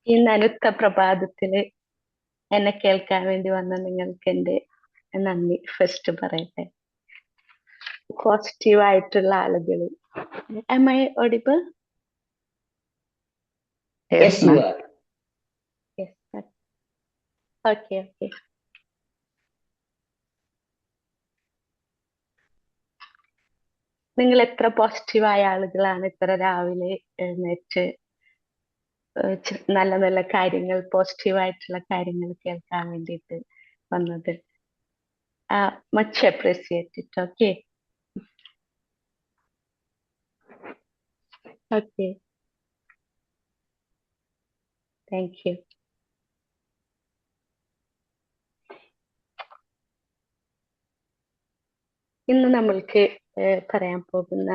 ഈ നനുത്ത പ്രഭാതത്തില് എന്നെ കേൾക്കാൻ വേണ്ടി വന്ന നിങ്ങൾക്ക് എന്റെ നന്ദി ഫസ്റ്റ് പറയട്ടെ. പോസിറ്റീവ് ആയിട്ടുള്ള ആളുകൾ. Am I audible? Yes, you ma'am. are. Yes. Okay. നിങ്ങൾ എത്ര പോസിറ്റീവായ ആളുകളാണ് ഇത്ര രാവിലെ എഴുന്നേറ്റ് നല്ല നല്ല കാര്യങ്ങൾ, പോസിറ്റീവായിട്ടുള്ള കാര്യങ്ങൾ കേൾക്കാൻ വേണ്ടിയിട്ട് വന്നത്. Much appreciated. Okay, thank you. ഇന്ന് നമ്മൾക്ക് പറയാൻ പോകുന്ന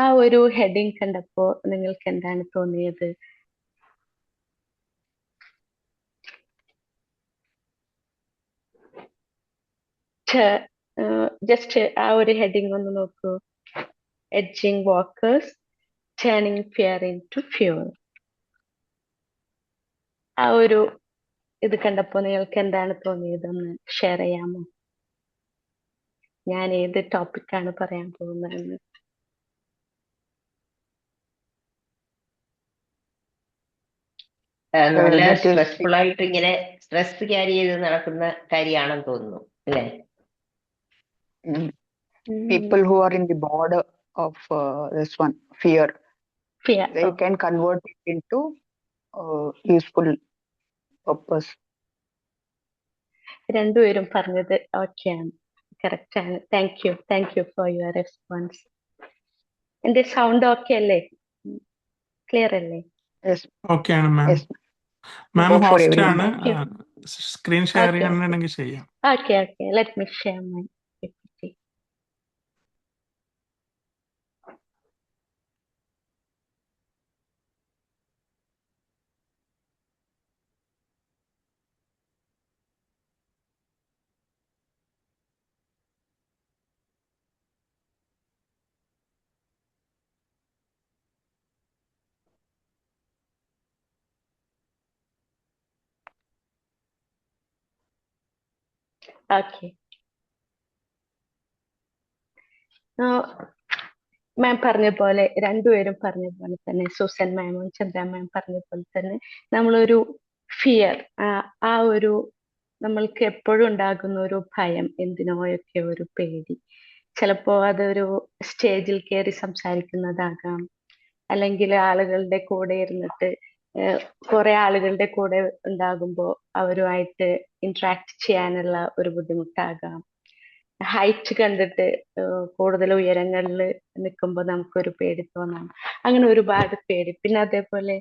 ആ ഒരു ഹെഡിങ് കണ്ടപ്പോ നിങ്ങൾക്ക് എന്താണ് തോന്നിയത്? ജസ്റ്റ് ആ ഒരു ഹെഡിങ് ഒന്ന് നോക്കൂ. Edging walkers turning fear into fuel. ആ ഒരു ഇത് കണ്ടപ്പോ നിങ്ങൾക്ക് എന്താണ് തോന്നിയതെന്ന് ഷെയർ ചെയ്യാമോ? ഞാൻ ഏത് ടോപ്പിക്കാണ് പറയാൻ പോകുന്നതെന്ന്. നല്ല സ്ട്രെസ്ഫുൾ ആയിട്ട് ഇങ്ങനെ സ്ട്രെസ് ക്യാരി ചെയ്ത് നടക്കുന്ന കാര്യമാണെന്ന് തോന്നുന്നു അല്ലേ? People who are in the border of this one fear, they can convert it into useful purpose. രണ്ടുപേരും പറഞ്ഞത് ഓക്കെയാണ്, കറക്റ്റ് ആണ്. Thank you for your response. എന്റെ സൗണ്ട് ഓക്കെ അല്ലേ? ക്ലിയർ അല്ലേ? ഓക്കെ ആണ് ma'am. Yes, ma'am Go for host everyone. ആണ്, screen share ചെയ്യാനുണ്ടെങ്കിൽ ചെയ്യാം. Okay, let me share my PPT. Okay, ma'am പറഞ്ഞ പോലെ, രണ്ടുപേരും പറഞ്ഞ പോലെ തന്നെ, സൂസൻ മാമും ചന്ദ്ര മാം പറഞ്ഞ പോലെ തന്നെ, നമ്മളൊരു ഫിയർ, ആ ഒരു നമ്മൾക്ക് എപ്പോഴും ഉണ്ടാകുന്ന ഒരു ഭയം, എന്തിനോയൊക്കെ ഒരു പേടി. ചിലപ്പോ അതൊരു സ്റ്റേജിൽ കയറി സംസാരിക്കുന്നതാകാം, അല്ലെങ്കിൽ ആളുകളുടെ കൂടെ ഇരുന്നിട്ട് കുറെ ആളുകളുടെ കൂടെ ഉണ്ടാകുമ്പോൾ അവരുമായിട്ട് ഇന്ററാക്ട് ചെയ്യാനുള്ള ഒരു ബുദ്ധിമുട്ടാകാം. ഹൈറ്റ് കണ്ടിട്ട് കൂടുതൽ ഉയരങ്ങളിൽ നിൽക്കുമ്പോൾ നമുക്കൊരു പേടി തോന്നാം. അങ്ങനെ ഒരുപാട് പേടി. പിന്നെ അതേപോലെ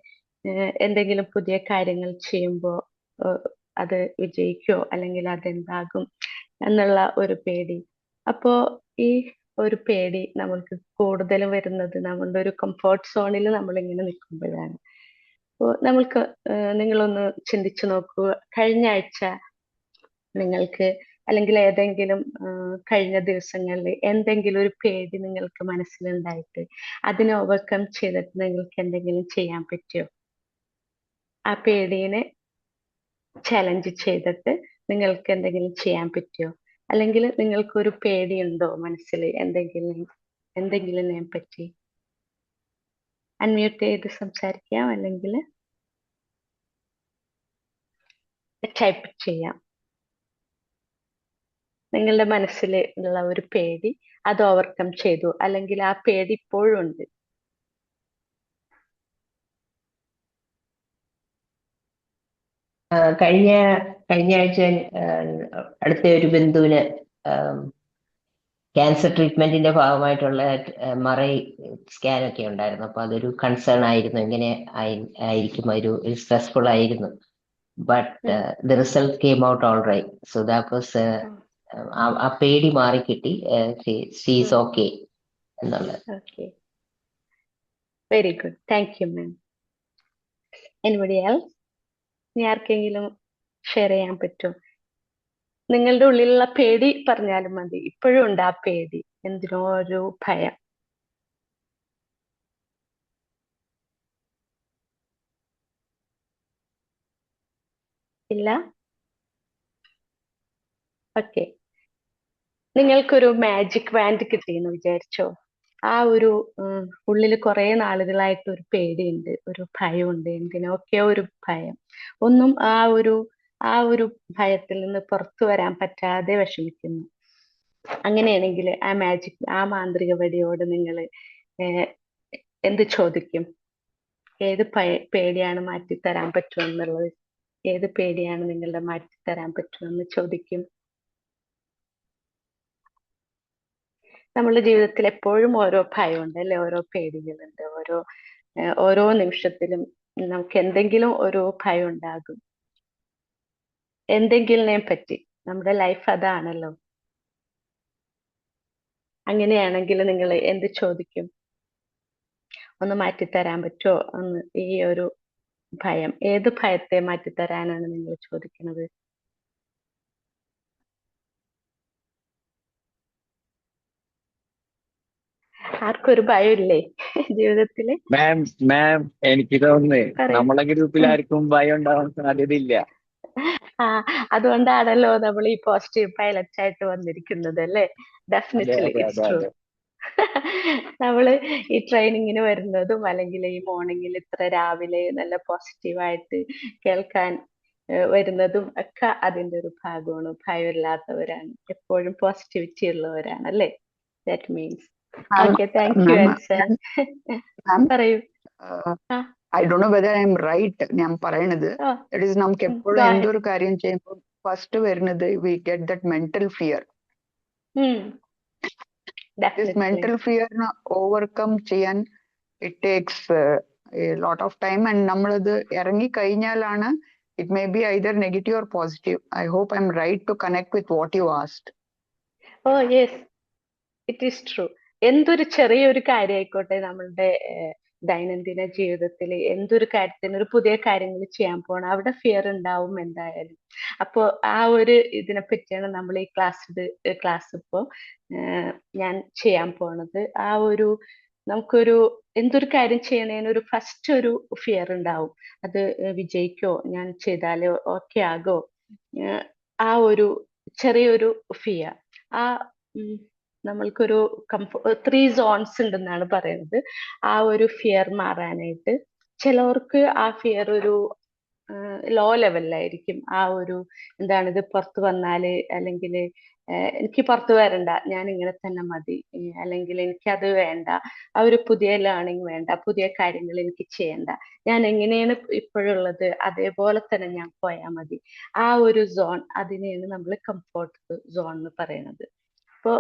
എന്തെങ്കിലും പുതിയ കാര്യങ്ങൾ ചെയ്യുമ്പോൾ അത് വിജയിക്കോ അല്ലെങ്കിൽ അതെന്താകും എന്നുള്ള ഒരു പേടി. അപ്പോ ഈ ഒരു പേടി നമ്മൾക്ക് കൂടുതലും വരുന്നത് നമ്മളുടെ ഒരു കംഫർട്ട് സോണിൽ നമ്മളിങ്ങനെ നിൽക്കുമ്പോഴാണ്. അപ്പോൾ നമ്മൾക്ക് നിങ്ങളൊന്ന് ചിന്തിച്ചു നോക്കൂ, കഴിഞ്ഞ ആഴ്ച നിങ്ങൾക്ക് അല്ലെങ്കിൽ ഏതെങ്കിലും കഴിഞ്ഞ ദിവസങ്ങളിൽ എന്തെങ്കിലും ഒരു പേടി നിങ്ങൾക്ക് മനസ്സിലുണ്ടായിട്ട് അതിനെ ഓവർകം ചെയ്തിട്ട് നിങ്ങൾക്ക് എന്തെങ്കിലും ചെയ്യാൻ പറ്റിയോ? ആ പേടിനെ ചലഞ്ച് ചെയ്തിട്ട് നിങ്ങൾക്ക് എന്തെങ്കിലും ചെയ്യാൻ പറ്റിയോ? അല്ലെങ്കിൽ നിങ്ങൾക്കൊരു പേടിയുണ്ടോ മനസ്സിൽ എന്തെങ്കിലും പറ്റി? അൺമ്യൂട്ട് ചെയ്ത് സംസാരിക്കാം, അല്ലെങ്കിൽ ടൈപ്പ് ചെയ്യാം. നിങ്ങളുടെ മനസ്സിൽ ഉള്ള ഒരു പേടി, അത് ഓവർകം ചെയ്തു, അല്ലെങ്കിൽ ആ പേടി ഇപ്പോഴും ഉണ്ട്. കഴിഞ്ഞ ആഴ്ച അടുത്ത ഒരു ബന്ധുവിന് ക്യാൻസർ ട്രീറ്റ്മെന്റിന്റെ ഭാഗമായിട്ടുള്ള MRI സ്കാനൊക്കെ ഉണ്ടായിരുന്നു. അപ്പൊ അതൊരു കൺസേൺ ആയിരുന്നു, എങ്ങനെ ആയിരിക്കും, ഒരു സ്ട്രെസ്ഫുൾ ആയിരുന്നു. But the result came out all right. So that was ആ പേടി മാറിക്കിട്ടി. ഷീസ് ഓക്കെ എന്നുള്ളത്. Very good, thank you ma'am. Anybody else? ഇനി ആർക്കെങ്കിലും ഷെയർ ചെയ്യാൻ പറ്റുമോ? നിങ്ങളുടെ ഉള്ളിലുള്ള പേടി പറഞ്ഞാലും മതി. ഇപ്പോഴും ഉണ്ട് ആ പേടി, എന്തിനോ ഒരു ഭയം. ഇല്ല? ഓക്കെ. നിങ്ങൾക്കൊരു മാജിക് വാൻഡ് കിട്ടിയെന്ന് വിചാരിച്ചോ. ആ ഒരു ഉള്ളിൽ കുറെ നാളുകളായിട്ട് ഒരു പേടിയുണ്ട്, ഒരു ഭയമുണ്ട്, എന്തിനൊക്കെയോ ഒരു ഭയം. ഒന്നും ആ ഒരു ഭയത്തിൽ നിന്ന് പുറത്തു വരാൻ പറ്റാതെ വിഷമിക്കുന്നു. അങ്ങനെയാണെങ്കിൽ ആ മാന്ത്രിക വടിയോട് നിങ്ങൾ എന്ത് ചോദിക്കും? ഏത് പേടിയാണ് മാറ്റിത്തരാൻ പറ്റുമെന്നുള്ളത്, ഏത് പേടിയാണ് നിങ്ങളുടെ മാറ്റിത്തരാൻ പറ്റുമെന്ന് ചോദിക്കും. നമ്മളുടെ ജീവിതത്തിൽ എപ്പോഴും ഓരോ ഭയമുണ്ട് അല്ലെ, ഓരോ പേടികളുണ്ട്, ഓരോ നിമിഷത്തിലും നമുക്ക് എന്തെങ്കിലും ഒരു ഭയം ഉണ്ടാകും, എന്തെങ്കിലിനെ പറ്റി. നമ്മുടെ ലൈഫ് അതാണല്ലോ. അങ്ങനെയാണെങ്കിൽ നിങ്ങൾ എന്ത് ചോദിക്കും? ഒന്ന് മാറ്റിത്തരാൻ പറ്റുമോ ഒന്ന് ഈ ഒരു ഭയം? ഏത് ഭയത്തെ മാറ്റിത്തരാനാണ് നിങ്ങൾ ചോദിക്കുന്നത്? ആർക്കും ഒരു ഭയമില്ലേ ജീവിതത്തില്? മാം എനിക്ക് തോന്നുന്നു പറയൂ. നമ്മളെ ഗ്രൂപ്പിൽ ആർക്കും ഭയം ഉണ്ടാവാൻ സാധ്യതയില്ല. ആ, അതുകൊണ്ടാണല്ലോ നമ്മൾ ഈ പോസിറ്റീവ് പൈലറ്റ് ആയിട്ട് വന്നിരിക്കുന്നത് അല്ലേ? അതെ ഡെഫിനറ്റ്ലി അതെ ഇറ്റ്സ് അതെ ട്രൂ. അതെ. നമ്മള് ഈ ട്രെയിനിങ്ങിന് വരുന്നതും അല്ലെങ്കിൽ ഈ മോർണിംഗിൽ ഇത്ര രാവിലെ നല്ല പോസിറ്റീവായിട്ട് കേൾക്കാൻ വരുന്നതും ഒക്കെ അതിന്റെ ഒരു ഭാഗമാണ്. ഭയമില്ലാത്തവരാണ്, എപ്പോഴും പോസിറ്റിവിറ്റി ഉള്ളവരാണ് അല്ലേ? That means. Okay, thank you Ansar. പറയൂ. I don't know whether I am right. ഞാൻ പറയണത് that is നമുക്ക് എപ്പോഴും എന്തൊരു കാര്യം ചെയ്യുമ്പോൾ ഫസ്റ്റ് വരുന്നത് we get that mental fear. This mental fear overcome ചെയ്യാൻ it takes a lot of time, and നമ്മളത് ഇറങ്ങി കഴിഞ്ഞാലാണ് it may be either negative or positive. I hope I'm right to connect with what you asked. Oh yes, it is true. എന്തൊരു ചെറിയൊരു കാര്യമായിക്കോട്ടെ, നമ്മളുടെ ദൈനംദിന ജീവിതത്തിൽ എന്തൊരു കാര്യത്തിന്, ഒരു പുതിയ കാര്യങ്ങൾ ചെയ്യാൻ പോകണം, അവിടെ ഫിയർ ഉണ്ടാവും എന്തായാലും. അപ്പോൾ ആ ഒരു ഇതിനെ പറ്റിയാണ് നമ്മൾ ഈ ക്ലാസ് ഇപ്പോൾ ഞാൻ ചെയ്യാൻ പോണത്. നമുക്കൊരു എന്തൊരു കാര്യം ചെയ്യണേന് ഒരു ഫസ്റ്റ് ഒരു ഫിയർ ഉണ്ടാവും. അത് വിജയിക്കോ, ഞാൻ ചെയ്താലോ ഓക്കെ ആകോ, ആ ഒരു ചെറിയൊരു ഫിയർ. നമ്മൾക്കൊരു 3 സോൺസ് ഉണ്ടെന്നാണ് പറയുന്നത് ആ ഒരു ഫിയർ മാറാനായിട്ട്. ചിലവർക്ക് ആ ഫിയർ ഒരു ലോ ലെവലിലായിരിക്കും. ഇത് പുറത്തു വന്നാല്, അല്ലെങ്കിൽ എനിക്ക് പുറത്തു വരണ്ട, ഞാൻ ഇങ്ങനെ തന്നെ മതി, അല്ലെങ്കിൽ എനിക്കത് വേണ്ട, ആ ഒരു പുതിയ ലേണിംഗ് വേണ്ട, പുതിയ കാര്യങ്ങൾ എനിക്ക് ചെയ്യണ്ട, ഞാൻ എങ്ങനെയാണ് ഇപ്പോഴുള്ളത് അതേപോലെ തന്നെ ഞാൻ പോയാൽ മതി. ആ ഒരു സോൺ, അതിനെയാണ് നമ്മൾ കംഫോർട്ട് സോൺ എന്ന് പറയുന്നത്. അപ്പോൾ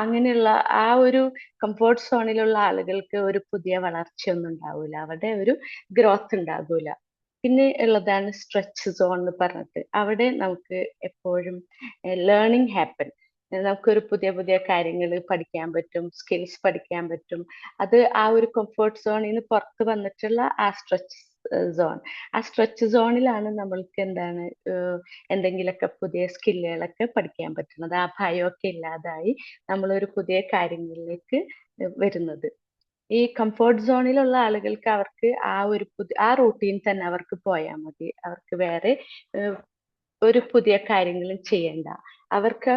അങ്ങനെയുള്ള ആ ഒരു കംഫോർട്ട് സോണിലുള്ള ആളുകൾക്ക് ഒരു പുതിയ വളർച്ചയൊന്നും ഉണ്ടാവില്ല, അവിടെ ഒരു ഗ്രോത്ത് ഉണ്ടാകൂല. പിന്നെ ഉള്ളതാണ് സ്ട്രെച്ച് സോൺ എന്ന് പറഞ്ഞിട്ട്. അവിടെ നമുക്ക് എപ്പോഴും ലേണിംഗ് ഹാപ്പൻ. നമുക്കൊരു പുതിയ കാര്യങ്ങൾ പഠിക്കാൻ പറ്റും, സ്കിൽസ് പഠിക്കാൻ പറ്റും. അത് ആ ഒരു കംഫോർട്ട് സോണിൽ നിന്ന് പുറത്ത് വന്നിട്ടുള്ള ആ സ്ട്രെച്ച് സോൺ. ആ സ്ട്രെച്ച് സോണിലാണ് നമ്മൾക്ക് എന്തെങ്കിലുമൊക്കെ പുതിയ സ്കില്ലുകളൊക്കെ പഠിക്കാൻ പറ്റുന്നത്. ആ ഭയമൊക്കെ ഇല്ലാതായി നമ്മളൊരു പുതിയ കാര്യങ്ങളിലേക്ക് വരുന്നത്. ഈ കംഫോർട്ട് സോണിലുള്ള ആളുകൾക്ക് അവർക്ക് ആ റൂട്ടീൻ തന്നെ അവർക്ക് പോയാൽ മതി. അവർക്ക് വേറെ ഒരു പുതിയ കാര്യങ്ങളും ചെയ്യണ്ട. അവർക്ക്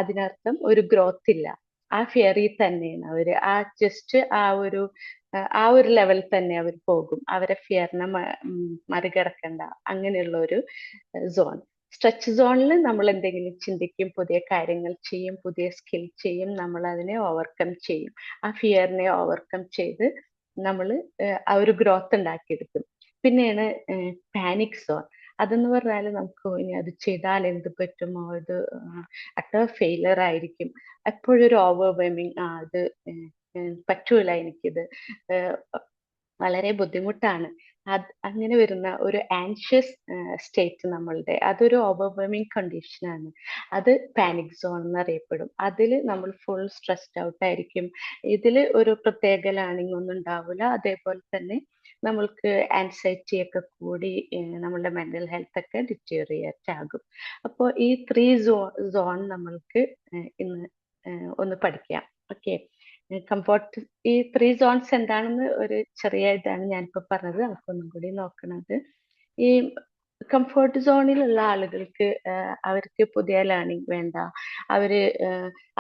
അതിനർത്ഥം ഒരു ഗ്രോത്ത് ഇല്ല. ആ ഫിയറിൽ തന്നെയാണ് അവര്. ആ ഒരു ലെവൽ തന്നെ അവർ പോകും. അവരെ ഫിയറിനെ മറികടക്കണ്ട, അങ്ങനെയുള്ള ഒരു സോൺ. സ്ട്രെച്ച് സോണിൽ നമ്മൾ എന്തെങ്കിലും ചിന്തിക്കും, പുതിയ കാര്യങ്ങൾ ചെയ്യും, പുതിയ സ്കിൽ ചെയ്യും, നമ്മൾ അതിനെ ഓവർകം ചെയ്യും. ആ ഫിയറിനെ ഓവർകം ചെയ്ത് നമ്മൾ ആ ഒരു ഗ്രോത്ത് ഉണ്ടാക്കിയെടുക്കും. പിന്നെയാണ് പാനിക് സോൺ. അതെന്ന് പറഞ്ഞാൽ നമുക്ക് ഇനി അത് ചെയ്താൽ എന്ത് പറ്റുമോ, ഇത് അട്ടർ ഫെയിലർ ആയിരിക്കും, എപ്പോഴും ഒരു ഓവർവെമിങ്, അത് പറ്റൂല, എനിക്കിത് വളരെ ബുദ്ധിമുട്ടാണ്. അങ്ങനെ വരുന്ന ഒരു ആൻഷ്യസ് സ്റ്റേറ്റ് നമ്മളുടെ, അതൊരു ഓവർവെമിങ് കണ്ടീഷനാണ്. അത് പാനിക് സോൺ എന്നറിയപ്പെടും. അതിൽ നമ്മൾ ഫുൾ സ്ട്രെസ്ഡ് ഔട്ട് ആയിരിക്കും. ഇതിൽ ഒരു പ്രത്യേക ലേണിംഗ് ഒന്നും ഉണ്ടാവില്ല. അതേപോലെ തന്നെ നമ്മൾക്ക് ആൻസൈറ്റി ഒക്കെ കൂടി നമ്മളുടെ മെന്റൽ ഹെൽത്ത് ഒക്കെ ഡിറ്റീറിയേറ്റ് ആകും. അപ്പോൾ ഈ 3 സോൺ നമ്മൾക്ക് ഇന്ന് ഒന്ന് പഠിക്കാം. ഓക്കെ, കംഫോർട്ട്, ഈ 3 സോൺസ് എന്താണെന്ന് ഒരു ചെറിയ ഇതാണ് ഞാനിപ്പോ പറഞ്ഞത്. നമുക്കൊന്നും കൂടി നോക്കണത്. ഈ കംഫർട്ട് സോണിലുള്ള ആളുകൾക്ക് അവർക്ക് പുതിയ ലേണിംഗ് വേണ്ട. അവര്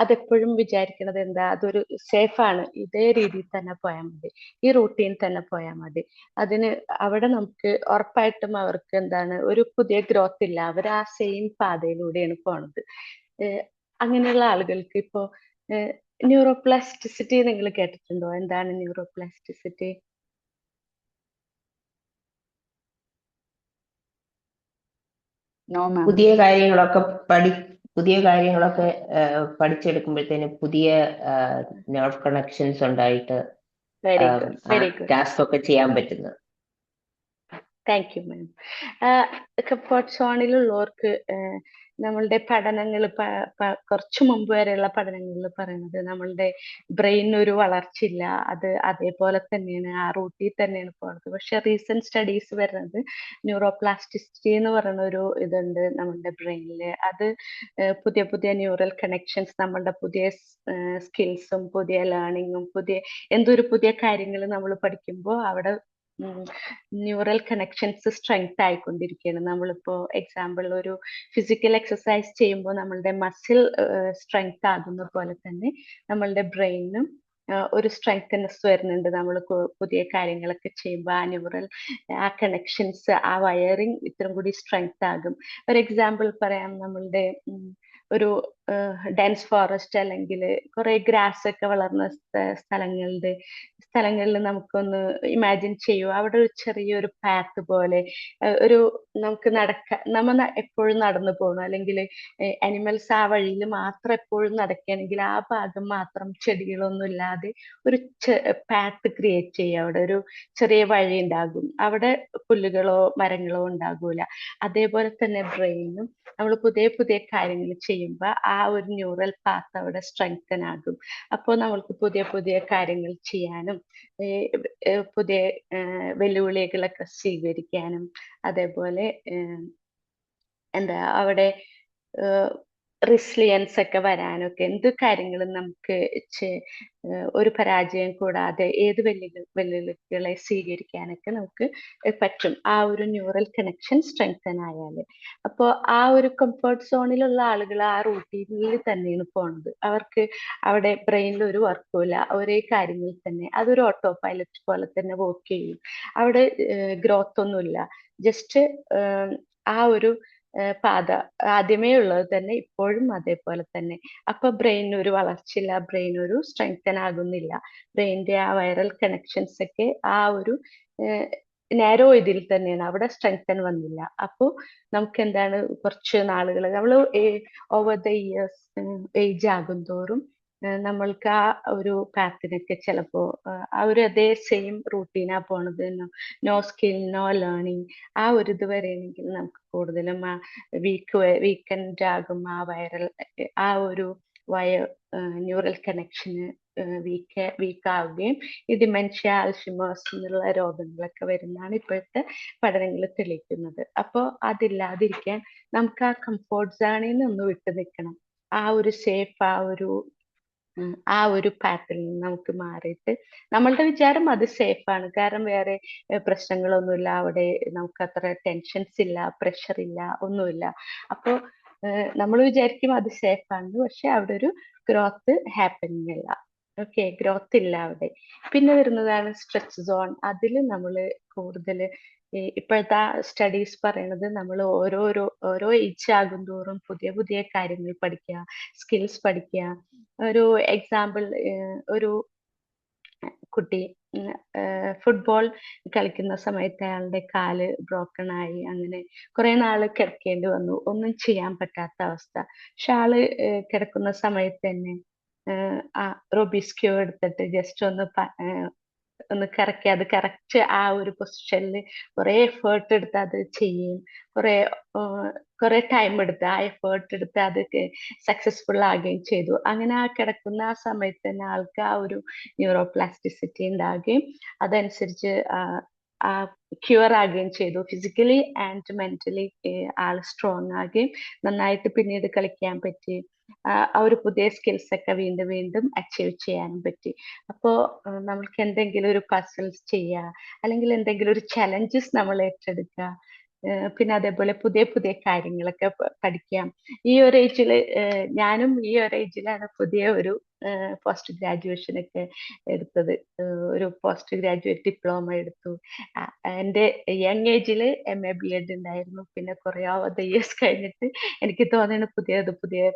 അതെപ്പോഴും വിചാരിക്കുന്നത് എന്താ, അതൊരു സേഫാണ്, ഇതേ രീതിയിൽ തന്നെ പോയാൽ മതി, ഈ റൂട്ടീൻ തന്നെ പോയാൽ മതി. അതിന് അവിടെ നമുക്ക് ഉറപ്പായിട്ടും അവർക്ക് എന്താണ്, ഒരു പുതിയ ഗ്രോത്ത് ഇല്ല. അവർ ആ സെയിം പാതയിലൂടെയാണ് പോണത്. അങ്ങനെയുള്ള ആളുകൾക്ക് ഇപ്പോ ന്യൂറോപ്ലാസ്റ്റിസിറ്റി നിങ്ങൾ കേട്ടിട്ടുണ്ടോ? എന്താണ് ന്യൂറോപ്ലാസ്റ്റിസിറ്റി? No, ma'am. പുതിയ കാര്യങ്ങളൊക്കെ പഠിച്ചെടുക്കുമ്പോഴത്തേന് പുതിയ നെർവ് കണക്ഷൻസ് ഉണ്ടായിട്ട് very good, very good. Task ഒക്കെ ചെയ്യാൻ പറ്റുന്നത്. Thank you ma'am. കംഫർട്ട് സോണിലുള്ളവർക്ക് നമ്മളുടെ പഠനങ്ങൾ കുറച്ചു മുമ്പ് വരെയുള്ള പഠനങ്ങളിൽ പറയുന്നത് നമ്മളുടെ ബ്രെയിനിന് ഒരു വളർച്ചയില്ല, അത് അതേപോലെ തന്നെയാണ്, ആ റൂട്ടിൽ തന്നെയാണ് പോകുന്നത്. പക്ഷെ റീസെന്റ് സ്റ്റഡീസ് വരുന്നത് ന്യൂറോപ്ലാസ്റ്റിസിറ്റി എന്ന് പറയുന്ന ഒരു ഇതുണ്ട് നമ്മളുടെ ബ്രെയിനിൽ. അത് പുതിയ പുതിയ ന്യൂറൽ കണക്ഷൻസ്, നമ്മളുടെ പുതിയ സ്കിൽസും പുതിയ ലേണിങ്ങും എന്തൊരു പുതിയ കാര്യങ്ങൾ നമ്മൾ പഠിക്കുമ്പോൾ അവിടെ ന്യൂറൽ കണക്ഷൻസ് സ്ട്രെങ്ത് ആയിക്കൊണ്ടിരിക്കുകയാണ്. നമ്മളിപ്പോ എക്സാമ്പിൾ ഒരു ഫിസിക്കൽ എക്സസൈസ് ചെയ്യുമ്പോൾ നമ്മളുടെ മസിൽ സ്ട്രെങ്ത് ആകുന്ന പോലെ തന്നെ നമ്മളുടെ ബ്രെയിനും ഒരു സ്ട്രെങ്ത്നെസ് വരുന്നുണ്ട്. നമ്മൾ പുതിയ കാര്യങ്ങളൊക്കെ ചെയ്യുമ്പോൾ ആ കണക്ഷൻസ്, ആ വയറിങ് ഇത്രയും കൂടി സ്ട്രെങ്ത് ആകും. ഒരു എക്സാമ്പിൾ പറയാം, നമ്മളുടെ ഒരു ഡെൻസ് ഫോറസ്റ്റ് അല്ലെങ്കിൽ കുറെ ഗ്രാസ് ഒക്കെ വളർന്ന സ്ഥലങ്ങളിൽ നമുക്കൊന്ന് ഇമാജിൻ ചെയ്യൂ, അവിടെ ഒരു ചെറിയൊരു പാത്ത് പോലെ ഒരു നമുക്ക് നമ്മൾ എപ്പോഴും നടന്നു പോകണം, അല്ലെങ്കിൽ അനിമൽസ് ആ വഴിയിൽ മാത്രം എപ്പോഴും നടക്കുകയാണെങ്കിൽ ആ ഭാഗം മാത്രം ചെടികളൊന്നും ഇല്ലാതെ ഒരു പാത്ത് ക്രിയേറ്റ് ചെയ്യുക. അവിടെ ഒരു ചെറിയ വഴി ഉണ്ടാകും, അവിടെ പുല്ലുകളോ മരങ്ങളോ ഉണ്ടാകൂല. അതേപോലെ തന്നെ ബ്രെയിനും നമ്മൾ പുതിയ പുതിയ കാര്യങ്ങൾ ചെയ്യുമ്പോൾ ആ ഒരു ന്യൂറൽ പാത്ത് അവിടെ സ്ട്രെങ്തൻ ആകും. അപ്പോൾ നമ്മൾക്ക് പുതിയ പുതിയ കാര്യങ്ങൾ ചെയ്യാനും പുതിയ വെല്ലുവിളികളൊക്കെ സ്വീകരിക്കാനും അതേപോലെ എന്താ അവിടെ റിസിലിയൻസ് ഒക്കെ വരാനൊക്കെ, എന്ത് കാര്യങ്ങളും നമുക്ക് ഒരു പരാജയം കൂടാതെ ഏത് വെല്ലുവിളികളെ സ്വീകരിക്കാനൊക്കെ നമുക്ക് പറ്റും, ആ ഒരു ന്യൂറൽ കണക്ഷൻ സ്ട്രെങ്തൻ ആയാൽ. അപ്പോൾ ആ ഒരു കംഫർട്ട് സോണിലുള്ള ആളുകൾ ആ റൂട്ടീനിൽ തന്നെയാണ് പോണത്. അവർക്ക് അവിടെ ബ്രെയിനിൽ ഒരു വർക്കും ഇല്ല, ഒരേ കാര്യങ്ങളിൽ തന്നെ അതൊരു ഓട്ടോ പൈലറ്റ് പോലെ തന്നെ വർക്ക് ചെയ്യും. അവിടെ ഗ്രോത്ത് ഒന്നുമില്ല, ജസ്റ്റ് ആ ഒരു പാത ആദ്യമേ ഉള്ളത് തന്നെ ഇപ്പോഴും അതേപോലെ തന്നെ. അപ്പൊ ബ്രെയിനിന് ഒരു വളർച്ചയില്ല, ബ്രെയിൻ ഒരു സ്ട്രെങ്തൻ ആകുന്നില്ല, ബ്രെയിനിന്റെ ആ വൈറൽ കണക്ഷൻസ് ഒക്കെ ആ ഒരു നാരോ ഇതിൽ തന്നെയാണ്, അവിടെ സ്ട്രെങ്തൻ വന്നില്ല. അപ്പോൾ നമുക്ക് എന്താണ്, കുറച്ച് നാളുകൾ നമ്മൾ ഓവർ ദ ഇയേഴ്സ് ഏജ് ആകും തോറും നമ്മൾക്ക് ആ ഒരു പാത്തിനൊക്കെ ചിലപ്പോ ആ ഒരു അതേ സെയിം റൂട്ടീനാ പോണത്, നോ സ്കിൽ നോ ലേണിംഗ്, ആ ഒരു ഇത് വരെയാണെങ്കിൽ നമുക്ക് കൂടുതലും ആ വീക്കെൻഡ് ആകും, ആ വൈറൽ ആ ഒരു ന്യൂറൽ കണക്ഷന് വീക്കാവുകയും ഈ ഡിമെൻഷ്യ, അൽഷിമേഴ്സ് എന്നുള്ള രോഗങ്ങളൊക്കെ വരുന്നതാണ് ഇപ്പോഴത്തെ പഠനങ്ങൾ തെളിയിക്കുന്നത്. അപ്പോൾ അതില്ലാതിരിക്കാൻ നമുക്ക് ആ കംഫോർട്ട് സോണിൽ നിന്ന് വിട്ടു നിൽക്കണം. ആ ഒരു സേഫ്, ആ ഒരു പാത്തിൽ നിന്ന് നമുക്ക് മാറിയിട്ട് നമ്മളുടെ വിചാരം അത് സേഫാണ്, കാരണം വേറെ പ്രശ്നങ്ങളൊന്നുമില്ല, അവിടെ നമുക്ക് അത്ര ടെൻഷൻസ് ഇല്ല, പ്രഷർ ഇല്ല, ഒന്നുമില്ല. അപ്പോൾ നമ്മൾ വിചാരിക്കും അത് സേഫാണ്, പക്ഷെ അവിടെ ഒരു ഗ്രോത്ത് ഹാപ്പനിങ് ഇല്ല. ഓക്കെ, ഗ്രോത്ത് ഇല്ല അവിടെ. പിന്നെ വരുന്നതാണ് സ്ട്രെച്ച് സോൺ. അതിൽ നമ്മൾ കൂടുതൽ ഇപ്പോഴത്തെ സ്റ്റഡീസ് പറയണത് നമ്മൾ ഓരോ ഏജ് ആകും തോറും പുതിയ പുതിയ കാര്യങ്ങൾ പഠിക്കുക, സ്കിൽസ് പഠിക്കുക. ഒരു എക്സാമ്പിൾ, ഒരു കുട്ടി ഫുട്ബോൾ കളിക്കുന്ന സമയത്ത് അയാളുടെ കാല് ബ്രോക്കൺ ആയി, അങ്ങനെ കുറെ നാള് കിടക്കേണ്ടി വന്നു, ഒന്നും ചെയ്യാൻ പറ്റാത്ത അവസ്ഥ. പക്ഷെ ആള് കിടക്കുന്ന സമയത്ത് തന്നെ ആ റൊബിസ്ക്യൂ എടുത്തിട്ട് ജസ്റ്റ് ഒന്ന് കറക്കി അത് കറക്റ്റ് ആ ഒരു പൊസിഷനിൽ കുറെ എഫേർട്ട് എടുത്ത് അത് ചെയ്യും, കുറെ ടൈം എടുത്ത് ആ എഫേർട്ട് എടുത്ത് അത് സക്സസ്ഫുൾ ആകുകയും ചെയ്തു. അങ്ങനെ ആ കിടക്കുന്ന ആ സമയത്ത് തന്നെ ആൾക്ക് ആ ഒരു ന്യൂറോപ്ലാസ്റ്റിസിറ്റി ഉണ്ടാകുകയും അതനുസരിച്ച് ആ ക്യൂർ ആകുകയും ചെയ്തു. Physically and mentally all strong ആകുകയും നന്നായിട്ട് പിന്നീട് കളിക്കാൻ പറ്റി. ആ ഒരു പുതിയ സ്കിൽസ് ഒക്കെ വീണ്ടും വീണ്ടും അച്ചീവ് ചെയ്യാനും പറ്റി. അപ്പോ നമ്മൾക്ക് എന്തെങ്കിലും ഒരു പസിൽസ് ചെയ്യുക, അല്ലെങ്കിൽ എന്തെങ്കിലും ഒരു ചലഞ്ചസ് നമ്മൾ ഏറ്റെടുക്കുക, പിന്നെ അതേപോലെ പുതിയ പുതിയ കാര്യങ്ങളൊക്കെ പഠിക്കാം. ഈ ഒരു ഏജിൽ ഞാനും ഈ ഒരു ഏജിലാണ് പുതിയ ഒരു പോസ്റ്റ് ഗ്രാജുവേഷൻ ഒക്കെ എടുത്തത്. ഒരു പോസ്റ്റ് ഗ്രാജുവേറ്റ് ഡിപ്ലോമ എടുത്തു. എൻ്റെ യങ് ഏജിൽ MA BEd ഉണ്ടായിരുന്നു. പിന്നെ കുറെ ഇയേഴ്സ് കഴിഞ്ഞിട്ട് എനിക്ക് തോന്നുന്നു പുതിയ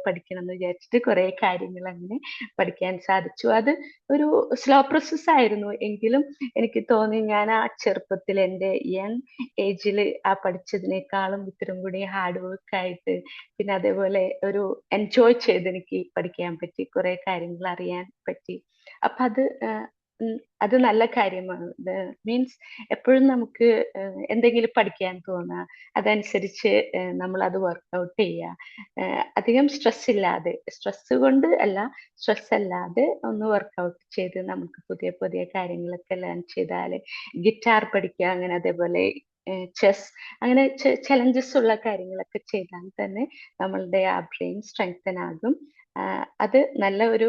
പഠിക്കണം എന്ന് വിചാരിച്ചിട്ട് കുറെ കാര്യങ്ങൾ അങ്ങനെ പഠിക്കാൻ സാധിച്ചു. അത് ഒരു സ്ലോ പ്രോസസ് ആയിരുന്നു. എങ്കിലും എനിക്ക് തോന്നി ഞാൻ ആ ചെറുപ്പത്തിൽ എൻ്റെ യങ് ഏജിൽ ആ പഠിച്ചതിനേക്കാളും ഇത്തിരി കൂടി ഹാർഡ് വർക്ക് ആയിട്ട് പിന്നെ അതേപോലെ ഒരു എൻജോയ് ചെയ്ത് എനിക്ക് പഠിക്കാൻ പറ്റി, കുറെ കാര്യങ്ങൾ അറിയാൻ പറ്റി. അപ്പൊ അത് നല്ല കാര്യമാണ്. മീൻസ് എപ്പോഴും നമുക്ക് എന്തെങ്കിലും പഠിക്കാൻ തോന്നുക, അതനുസരിച്ച് നമ്മൾ അത് വർക്ക്ഔട്ട് ചെയ്യുക. അധികം സ്ട്രെസ് കൊണ്ട് അല്ല, സ്ട്രെസ് അല്ലാതെ ഒന്ന് വർക്ക്ഔട്ട് ചെയ്ത് നമുക്ക് പുതിയ പുതിയ കാര്യങ്ങളൊക്കെ ലേൺ ചെയ്താൽ, ഗിറ്റാർ പഠിക്കുക, അങ്ങനെ അതേപോലെ ചെസ്, അങ്ങനെ ചലഞ്ചസ് ഉള്ള കാര്യങ്ങളൊക്കെ ചെയ്താൽ തന്നെ നമ്മളുടെ ആ ബ്രെയിൻ സ്ട്രെങ്തൻ ആകും. അത് നല്ല ഒരു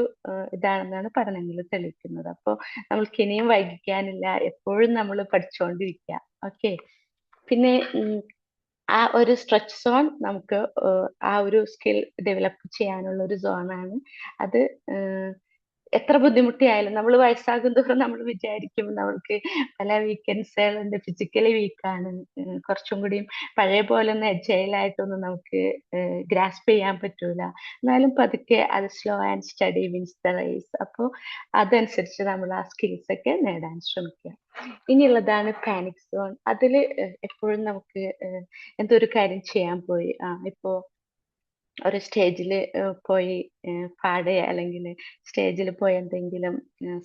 ഇതാണെന്നാണ് പഠനങ്ങൾ തെളിയിക്കുന്നത്. അപ്പോൾ നമ്മൾക്ക് ഇനിയും വൈകിക്കാനില്ല, എപ്പോഴും നമ്മൾ പഠിച്ചുകൊണ്ടിരിക്കുക. ഓക്കെ. പിന്നെ ആ ഒരു സ്ട്രെച്ച് സോൺ നമുക്ക് ആ ഒരു സ്കിൽ ഡെവലപ്പ് ചെയ്യാനുള്ള ഒരു സോണാണ്. അത് എത്ര ബുദ്ധിമുട്ടിയായാലും നമ്മൾ വയസ്സാകും തോറും നമ്മൾ വിചാരിക്കും നമ്മൾക്ക് പല വീക്കെൻഡ്സുകളുണ്ട്, ഫിസിക്കലി വീക്കാണ്, കുറച്ചും കൂടിയും പഴയ പോലെ ഒന്ന് എജൈലായിട്ടൊന്നും നമുക്ക് ഗ്രാസ്പ് ചെയ്യാൻ പറ്റൂല. എന്നാലും പതുക്കെ അത് slow and steady wins the race. അപ്പോൾ അതനുസരിച്ച് നമ്മൾ ആ സ്കിൽസ് ഒക്കെ നേടാൻ ശ്രമിക്കുക. ഇനിയുള്ളതാണ് പാനിക് സോൺ. അതിൽ എപ്പോഴും നമുക്ക് എന്തൊരു കാര്യം ചെയ്യാൻ പോയി, ഇപ്പോ ഒരു സ്റ്റേജിൽ പോയി പാടുക, അല്ലെങ്കിൽ സ്റ്റേജിൽ പോയി എന്തെങ്കിലും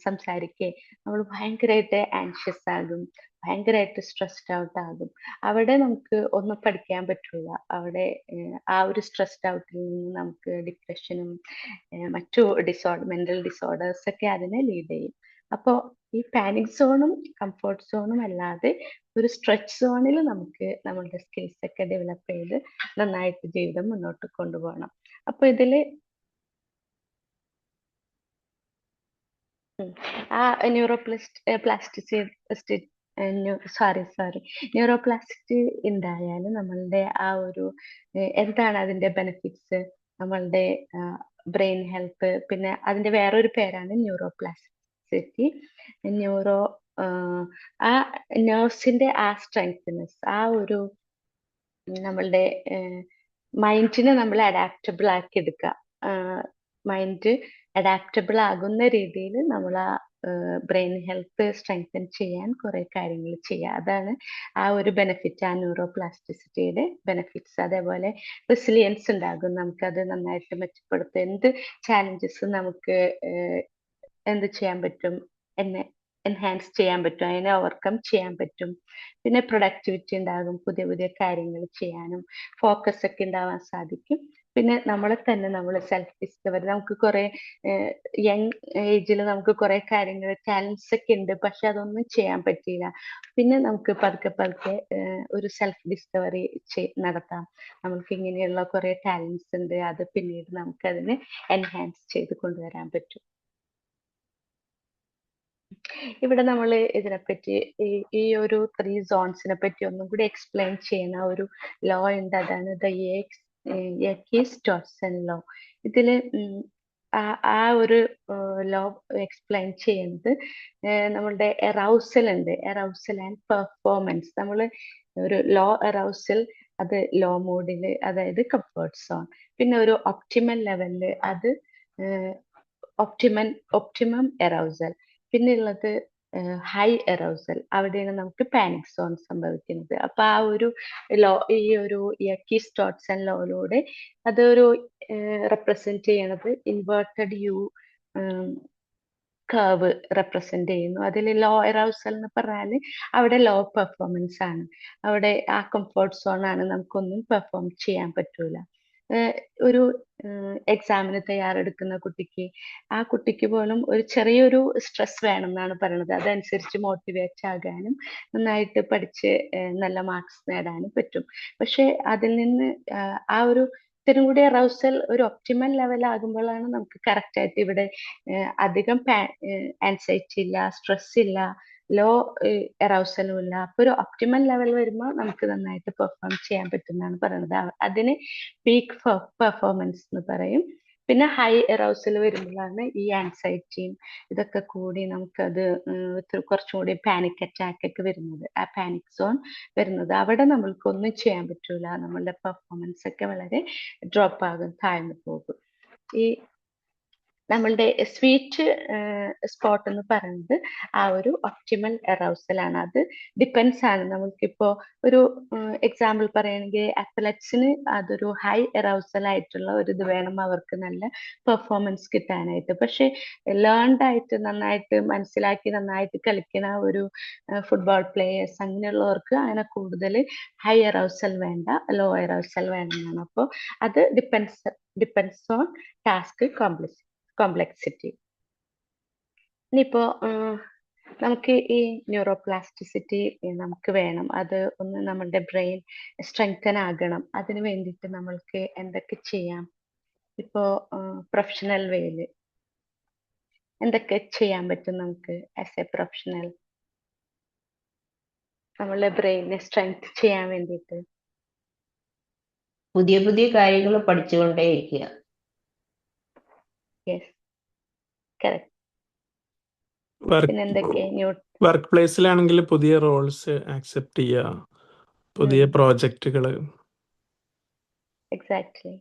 സംസാരിക്കുക, നമ്മൾ ഭയങ്കരമായിട്ട് ആൻഷ്യസ് ആകും, ഭയങ്കരമായിട്ട് സ്ട്രെസ്ഡ് ഔട്ട് ആകും. അവിടെ നമുക്ക് ഒന്നും പഠിക്കാൻ പറ്റില്ല. അവിടെ ആ ഒരു സ്ട്രെസ്ഡ് ഔട്ടിൽ നിന്ന് നമുക്ക് ഡിപ്രഷനും മറ്റു മെന്റൽ ഡിസോർഡേഴ്സ് ഒക്കെ അതിനെ ലീഡ് ചെയ്യും. അപ്പോൾ ഈ പാനിക് സോണും കംഫർട്ട് സോണും അല്ലാതെ ഒരു സ്ട്രെച്ച് സോണിൽ നമുക്ക് നമ്മളുടെ സ്കിൽസ് ഒക്കെ ഡെവലപ്പ് ചെയ്ത് നന്നായിട്ട് ജീവിതം മുന്നോട്ട് കൊണ്ടുപോകണം. അപ്പൊ ഇതില് ആ ന്യൂറോപ്ലാസ്റ്റിസിറ്റി ഉണ്ടായാൽ നമ്മളുടെ ആ ഒരു എന്താണ് അതിന്റെ ബെനിഫിറ്റ്സ്, നമ്മളുടെ ബ്രെയിൻ ഹെൽത്ത്, പിന്നെ അതിന്റെ വേറൊരു പേരാണ് ന്യൂറോപ്ലാസ്റ്റിസിറ്റി. ന്യൂറോ ആ നേഴ്സിന്റെ ആ സ്ട്രെങ്ത്നെസ്, ആ ഒരു നമ്മളുടെ മൈൻഡിനെ നമ്മൾ അഡാപ്റ്റബിൾ ആക്കി എടുക്കുക. മൈൻഡ് അഡാപ്റ്റബിൾ ആകുന്ന രീതിയിൽ നമ്മൾ ആ ബ്രെയിൻ ഹെൽത്ത് സ്ട്രെങ്തൻ ചെയ്യാൻ കുറെ കാര്യങ്ങൾ ചെയ്യുക. അതാണ് ആ ഒരു ബെനിഫിറ്റ്, ആ ന്യൂറോപ്ലാസ്റ്റിസിറ്റിയുടെ ബെനിഫിറ്റ്സ്. അതേപോലെ റെസിലിയൻസ് ഉണ്ടാകും, നമുക്കത് നന്നായിട്ട് മെച്ചപ്പെടുത്തും. എന്ത് ചാലഞ്ചസ് നമുക്ക് എന്ത് ചെയ്യാൻ പറ്റും, എൻഹാൻസ് ചെയ്യാൻ പറ്റും, അതിനെ ഓവർകം ചെയ്യാൻ പറ്റും. പിന്നെ പ്രൊഡക്ടിവിറ്റി ഉണ്ടാകും, പുതിയ പുതിയ കാര്യങ്ങൾ ചെയ്യാനും ഫോക്കസ് ഒക്കെ ഉണ്ടാവാൻ സാധിക്കും. പിന്നെ നമ്മളെ തന്നെ നമ്മൾ സെൽഫ് ഡിസ്കവറി, നമുക്ക് കുറെ യങ് ഏജിൽ നമുക്ക് കുറെ കാര്യങ്ങൾ ടാലൻസ് ഒക്കെ ഉണ്ട്, പക്ഷെ അതൊന്നും ചെയ്യാൻ പറ്റിയില്ല. പിന്നെ നമുക്ക് പതുക്കെ ഒരു സെൽഫ് ഡിസ്കവറി നടത്താം. നമുക്ക് ഇങ്ങനെയുള്ള കുറെ ടാലൻസ് ഉണ്ട്, അത് പിന്നീട് നമുക്ക് അതിനെ എൻഹാൻസ് ചെയ്ത് കൊണ്ടുവരാൻ പറ്റും. ഇവിടെ നമ്മൾ ഇതിനെപ്പറ്റി ഈ ഒരു 3 സോൺസിനെ പറ്റി ഒന്നും കൂടി എക്സ്പ്ലെയിൻ ചെയ്യുന്ന ഒരു ലോ ഉണ്ട്, അതാണ് ദ യെർക്കീസ്-ടോർസൺ ലോ. ഇതില് ആ ഒരു ലോ എക്സ്പ്ലെയിൻ ചെയ്യുന്നത് നമ്മളുടെ എറൗസൽ ഉണ്ട്, എറൗസൽ ആൻഡ് പെർഫോമൻസ്. നമ്മൾ ഒരു ലോ എറൗസൽ, അത് ലോ മോഡില്, അതായത് കംഫർട്ട് സോൺ. പിന്നെ ഒരു ഒപ്റ്റിമൽ ലെവലില് അത് ഒപ്റ്റിമം എറൗസൽ. പിന്നെ ഉള്ളത് ഹൈ എറൗസൽ, അവിടെയാണ് നമുക്ക് പാനിക് സോൺ സംഭവിക്കുന്നത്. അപ്പൊ ആ ഒരു ലോ, ഈ ഒരു യെർക്കീസ്-ടോർസൺ ലോയിലൂടെ അതൊരു റെപ്രസെന്റ് ചെയ്യണത് ഇൻവേർട്ടഡ് യു കർവ് റെപ്രസെന്റ് ചെയ്യുന്നു. അതിൽ ലോ എറൗസൽ എന്ന് പറഞ്ഞാൽ അവിടെ ലോ പെർഫോമൻസ് ആണ്, അവിടെ ആ കംഫർട്ട് സോൺ ആണ്, നമുക്കൊന്നും പെർഫോം ചെയ്യാൻ പറ്റൂല. ഒരു എക്സാമിന് തയ്യാറെടുക്കുന്ന ആ കുട്ടിക്ക് പോലും ഒരു ചെറിയൊരു സ്ട്രെസ് വേണം എന്നാണ് പറയുന്നത്. അതനുസരിച്ച് മോട്ടിവേറ്റ് ആകാനും നന്നായിട്ട് പഠിച്ച് നല്ല മാർക്സ് നേടാനും പറ്റും. പക്ഷെ അതിൽ നിന്ന് ആ ഒരു ഇത്തിരി കൂടി അറൗസൽ ഒരു ഒപ്റ്റിമൽ ലെവൽ ആകുമ്പോഴാണ് നമുക്ക് കറക്റ്റ് ആയിട്ട് ഇവിടെ അധികം ആൻസൈറ്റി ഇല്ല, സ്ട്രെസ് ഇല്ല, ലോ എറൗസലും ഇല്ല. അപ്പൊ ഒരു ഒപ്റ്റിമൽ ലെവൽ വരുമ്പോൾ നമുക്ക് നന്നായിട്ട് പെർഫോം ചെയ്യാൻ പറ്റുന്നതാണ് പറയുന്നത്. അതിന് പീക്ക് പെർഫോമൻസ് എന്ന് പറയും. പിന്നെ ഹൈ എറൗസൽ വരുമ്പോഴാണ് ഈ ആൻസൈറ്റിയും ഇതൊക്കെ കൂടി നമുക്കത് കുറച്ചും കൂടി പാനിക് അറ്റാക്ക് ഒക്കെ വരുന്നത്, ആ പാനിക് സോൺ വരുന്നത്. അവിടെ നമ്മൾക്കൊന്നും ചെയ്യാൻ പറ്റൂല, നമ്മളുടെ പെർഫോമൻസ് ഒക്കെ വളരെ ഡ്രോപ്പ് ആകും, താഴ്ന്നു പോകും. ഈ നമ്മളുടെ സ്വീറ്റ് സ്പോട്ട് എന്ന് പറയുന്നത് ആ ഒരു ഒപ്റ്റിമൽ എറൗസലാണ്. അത് ഡിപ്പെൻസ് ആണ്. നമുക്കിപ്പോ ഒരു എക്സാമ്പിൾ പറയുകയാണെങ്കിൽ അത്ലറ്റ്സിന് അതൊരു ഹൈ എറൗസൽ ആയിട്ടുള്ള ഒരു ഇത് വേണം അവർക്ക് നല്ല പെർഫോമൻസ് കിട്ടാനായിട്ട്. പക്ഷെ ലേൺഡ് ആയിട്ട് നന്നായിട്ട് മനസ്സിലാക്കി നന്നായിട്ട് കളിക്കുന്ന ഒരു ഫുട്ബോൾ പ്ലേയേഴ്സ് അങ്ങനെയുള്ളവർക്ക് അങ്ങനെ കൂടുതൽ ഹൈ എറൗസൽ വേണ്ട, ലോ എറൗസൽ വേണമെന്നാണ്. അപ്പോൾ അത് ഡിപ്പെൻസ് ഓൺ ടാസ്ക് കോംപ്ലക്സിറ്റി. ഇനിയിപ്പോ നമുക്ക് ഈ ന്യൂറോപ്ലാസ്റ്റിസിറ്റി നമുക്ക് വേണം, അത് ഒന്ന് നമ്മുടെ ബ്രെയിൻ സ്ട്രെങ്തൻ ആകണം. അതിന് വേണ്ടിയിട്ട് നമ്മൾക്ക് എന്തൊക്കെ ചെയ്യാം? ഇപ്പോ പ്രൊഫഷണൽ വേയില് എന്തൊക്കെ ചെയ്യാൻ പറ്റും നമുക്ക് ആസ് എ പ്രൊഫഷണൽ, നമ്മളെ ബ്രെയിനെ സ്ട്രെങ്ത് ചെയ്യാൻ വേണ്ടിയിട്ട്? പുതിയ പുതിയ കാര്യങ്ങൾ പഠിച്ചുകൊണ്ടേയിരിക്കുക. Yes, correct. പിന്നെ എന്തൊക്കെ വർക്ക് പ്ലേസിലാണെങ്കിൽ പുതിയ റോൾസ് ആക്സെപ്റ്റ് ചെയ്യുക, പുതിയ പ്രോജക്റ്റുകൾ. എക്സാക്ട്ലി.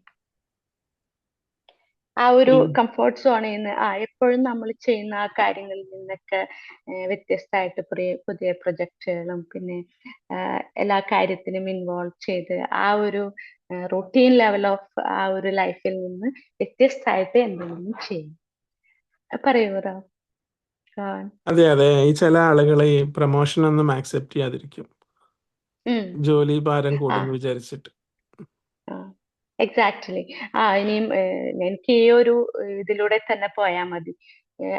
ആ ഒരു കംഫോർട്ട് സോണിൽ നിന്ന് എപ്പോഴും നമ്മൾ ചെയ്യുന്ന ആ കാര്യങ്ങളിൽ നിന്നൊക്കെ വ്യത്യസ്തമായിട്ട് പുതിയ പ്രൊജക്റ്റുകളും പിന്നെ എല്ലാ കാര്യത്തിനും ഇൻവോൾവ് ചെയ്ത് ആ ഒരു റൂട്ടീൻ ലെവൽ ഓഫ് ആ ഒരു ലൈഫിൽ നിന്ന് വ്യത്യസ്തമായിട്ട് എന്തെങ്കിലും ചെയ്യും. പറയൂ റാം. അതെ അതെ, ഈ ചില ആളുകൾ ഈ പ്രൊമോഷൻ ഒന്നും ആക്സെപ്റ്റ് ചെയ്യാതിരിക്കും, ജോലി ഭാരം കൂടുന്നു വിചാരിച്ചിട്ട്. എക്സാക്ട്ലി. ഇനിയും എനിക്ക് ഈ ഒരു ഇതിലൂടെ തന്നെ പോയാൽ മതി,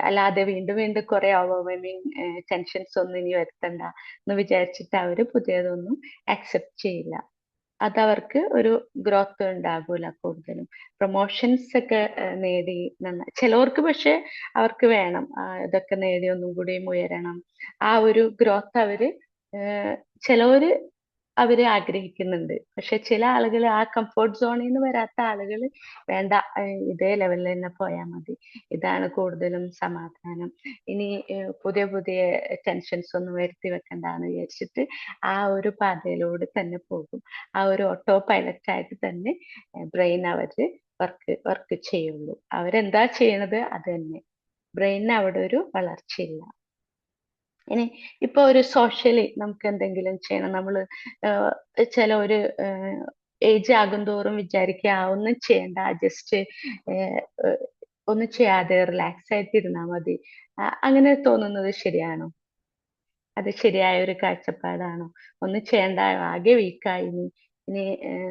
അല്ലാതെ വീണ്ടും വീണ്ടും കുറെ ഓവർവെൽമിങ് ടെൻഷൻസ് ഒന്നും ഇനി വരുത്തണ്ട എന്ന് വിചാരിച്ചിട്ട് അവര് പുതിയതൊന്നും ആക്സെപ്റ്റ് ചെയ്യില്ല. അതവർക്ക് ഒരു ഗ്രോത്ത് ഉണ്ടാകൂല. കൂടുതലും പ്രൊമോഷൻസ് ഒക്കെ നേടി ചിലവർക്ക്, പക്ഷെ അവർക്ക് വേണം ഇതൊക്കെ നേടി ഒന്നും കൂടി ഉയരണം. ആ ഒരു ഗ്രോത്ത് ചിലവര് അവര് ആഗ്രഹിക്കുന്നുണ്ട്. പക്ഷെ ചില ആളുകൾ ആ കംഫോർട്ട് സോണിൽ നിന്ന് വരാത്ത ആളുകൾ വേണ്ട, ഇതേ ലെവലിൽ തന്നെ പോയാൽ മതി, ഇതാണ് കൂടുതലും സമാധാനം, ഇനി പുതിയ പുതിയ ടെൻഷൻസ് ഒന്നും വരുത്തി വെക്കണ്ടെന്ന് വിചാരിച്ചിട്ട് ആ ഒരു പാതയിലൂടെ തന്നെ പോകും. ആ ഒരു ഓട്ടോ പൈലറ്റ് ആയിട്ട് തന്നെ ബ്രെയിൻ അവര് വർക്ക് ചെയ്യുള്ളൂ. അവരെന്താ ചെയ്യണത് അത് തന്നെ. ബ്രെയിനിന് അവിടെ ഒരു വളർച്ചയില്ല. ഇനി ഇപ്പൊ ഒരു സോഷ്യലി നമുക്ക് എന്തെങ്കിലും ചെയ്യണം, നമ്മള് ചില ഒരു ഏജ് ആകും തോറും വിചാരിക്കുക ഒന്നും ചെയ്യണ്ട, ജസ്റ്റ് ഒന്നും ചെയ്യാതെ റിലാക്സ് ആയിട്ട് ഇരുന്നാൽ മതി, അങ്ങനെ തോന്നുന്നത് ശരിയാണോ? അത് ശരിയായ ഒരു കാഴ്ചപ്പാടാണോ? ഒന്നും ചെയ്യണ്ട, ആകെ വീക്കായി, ഇനി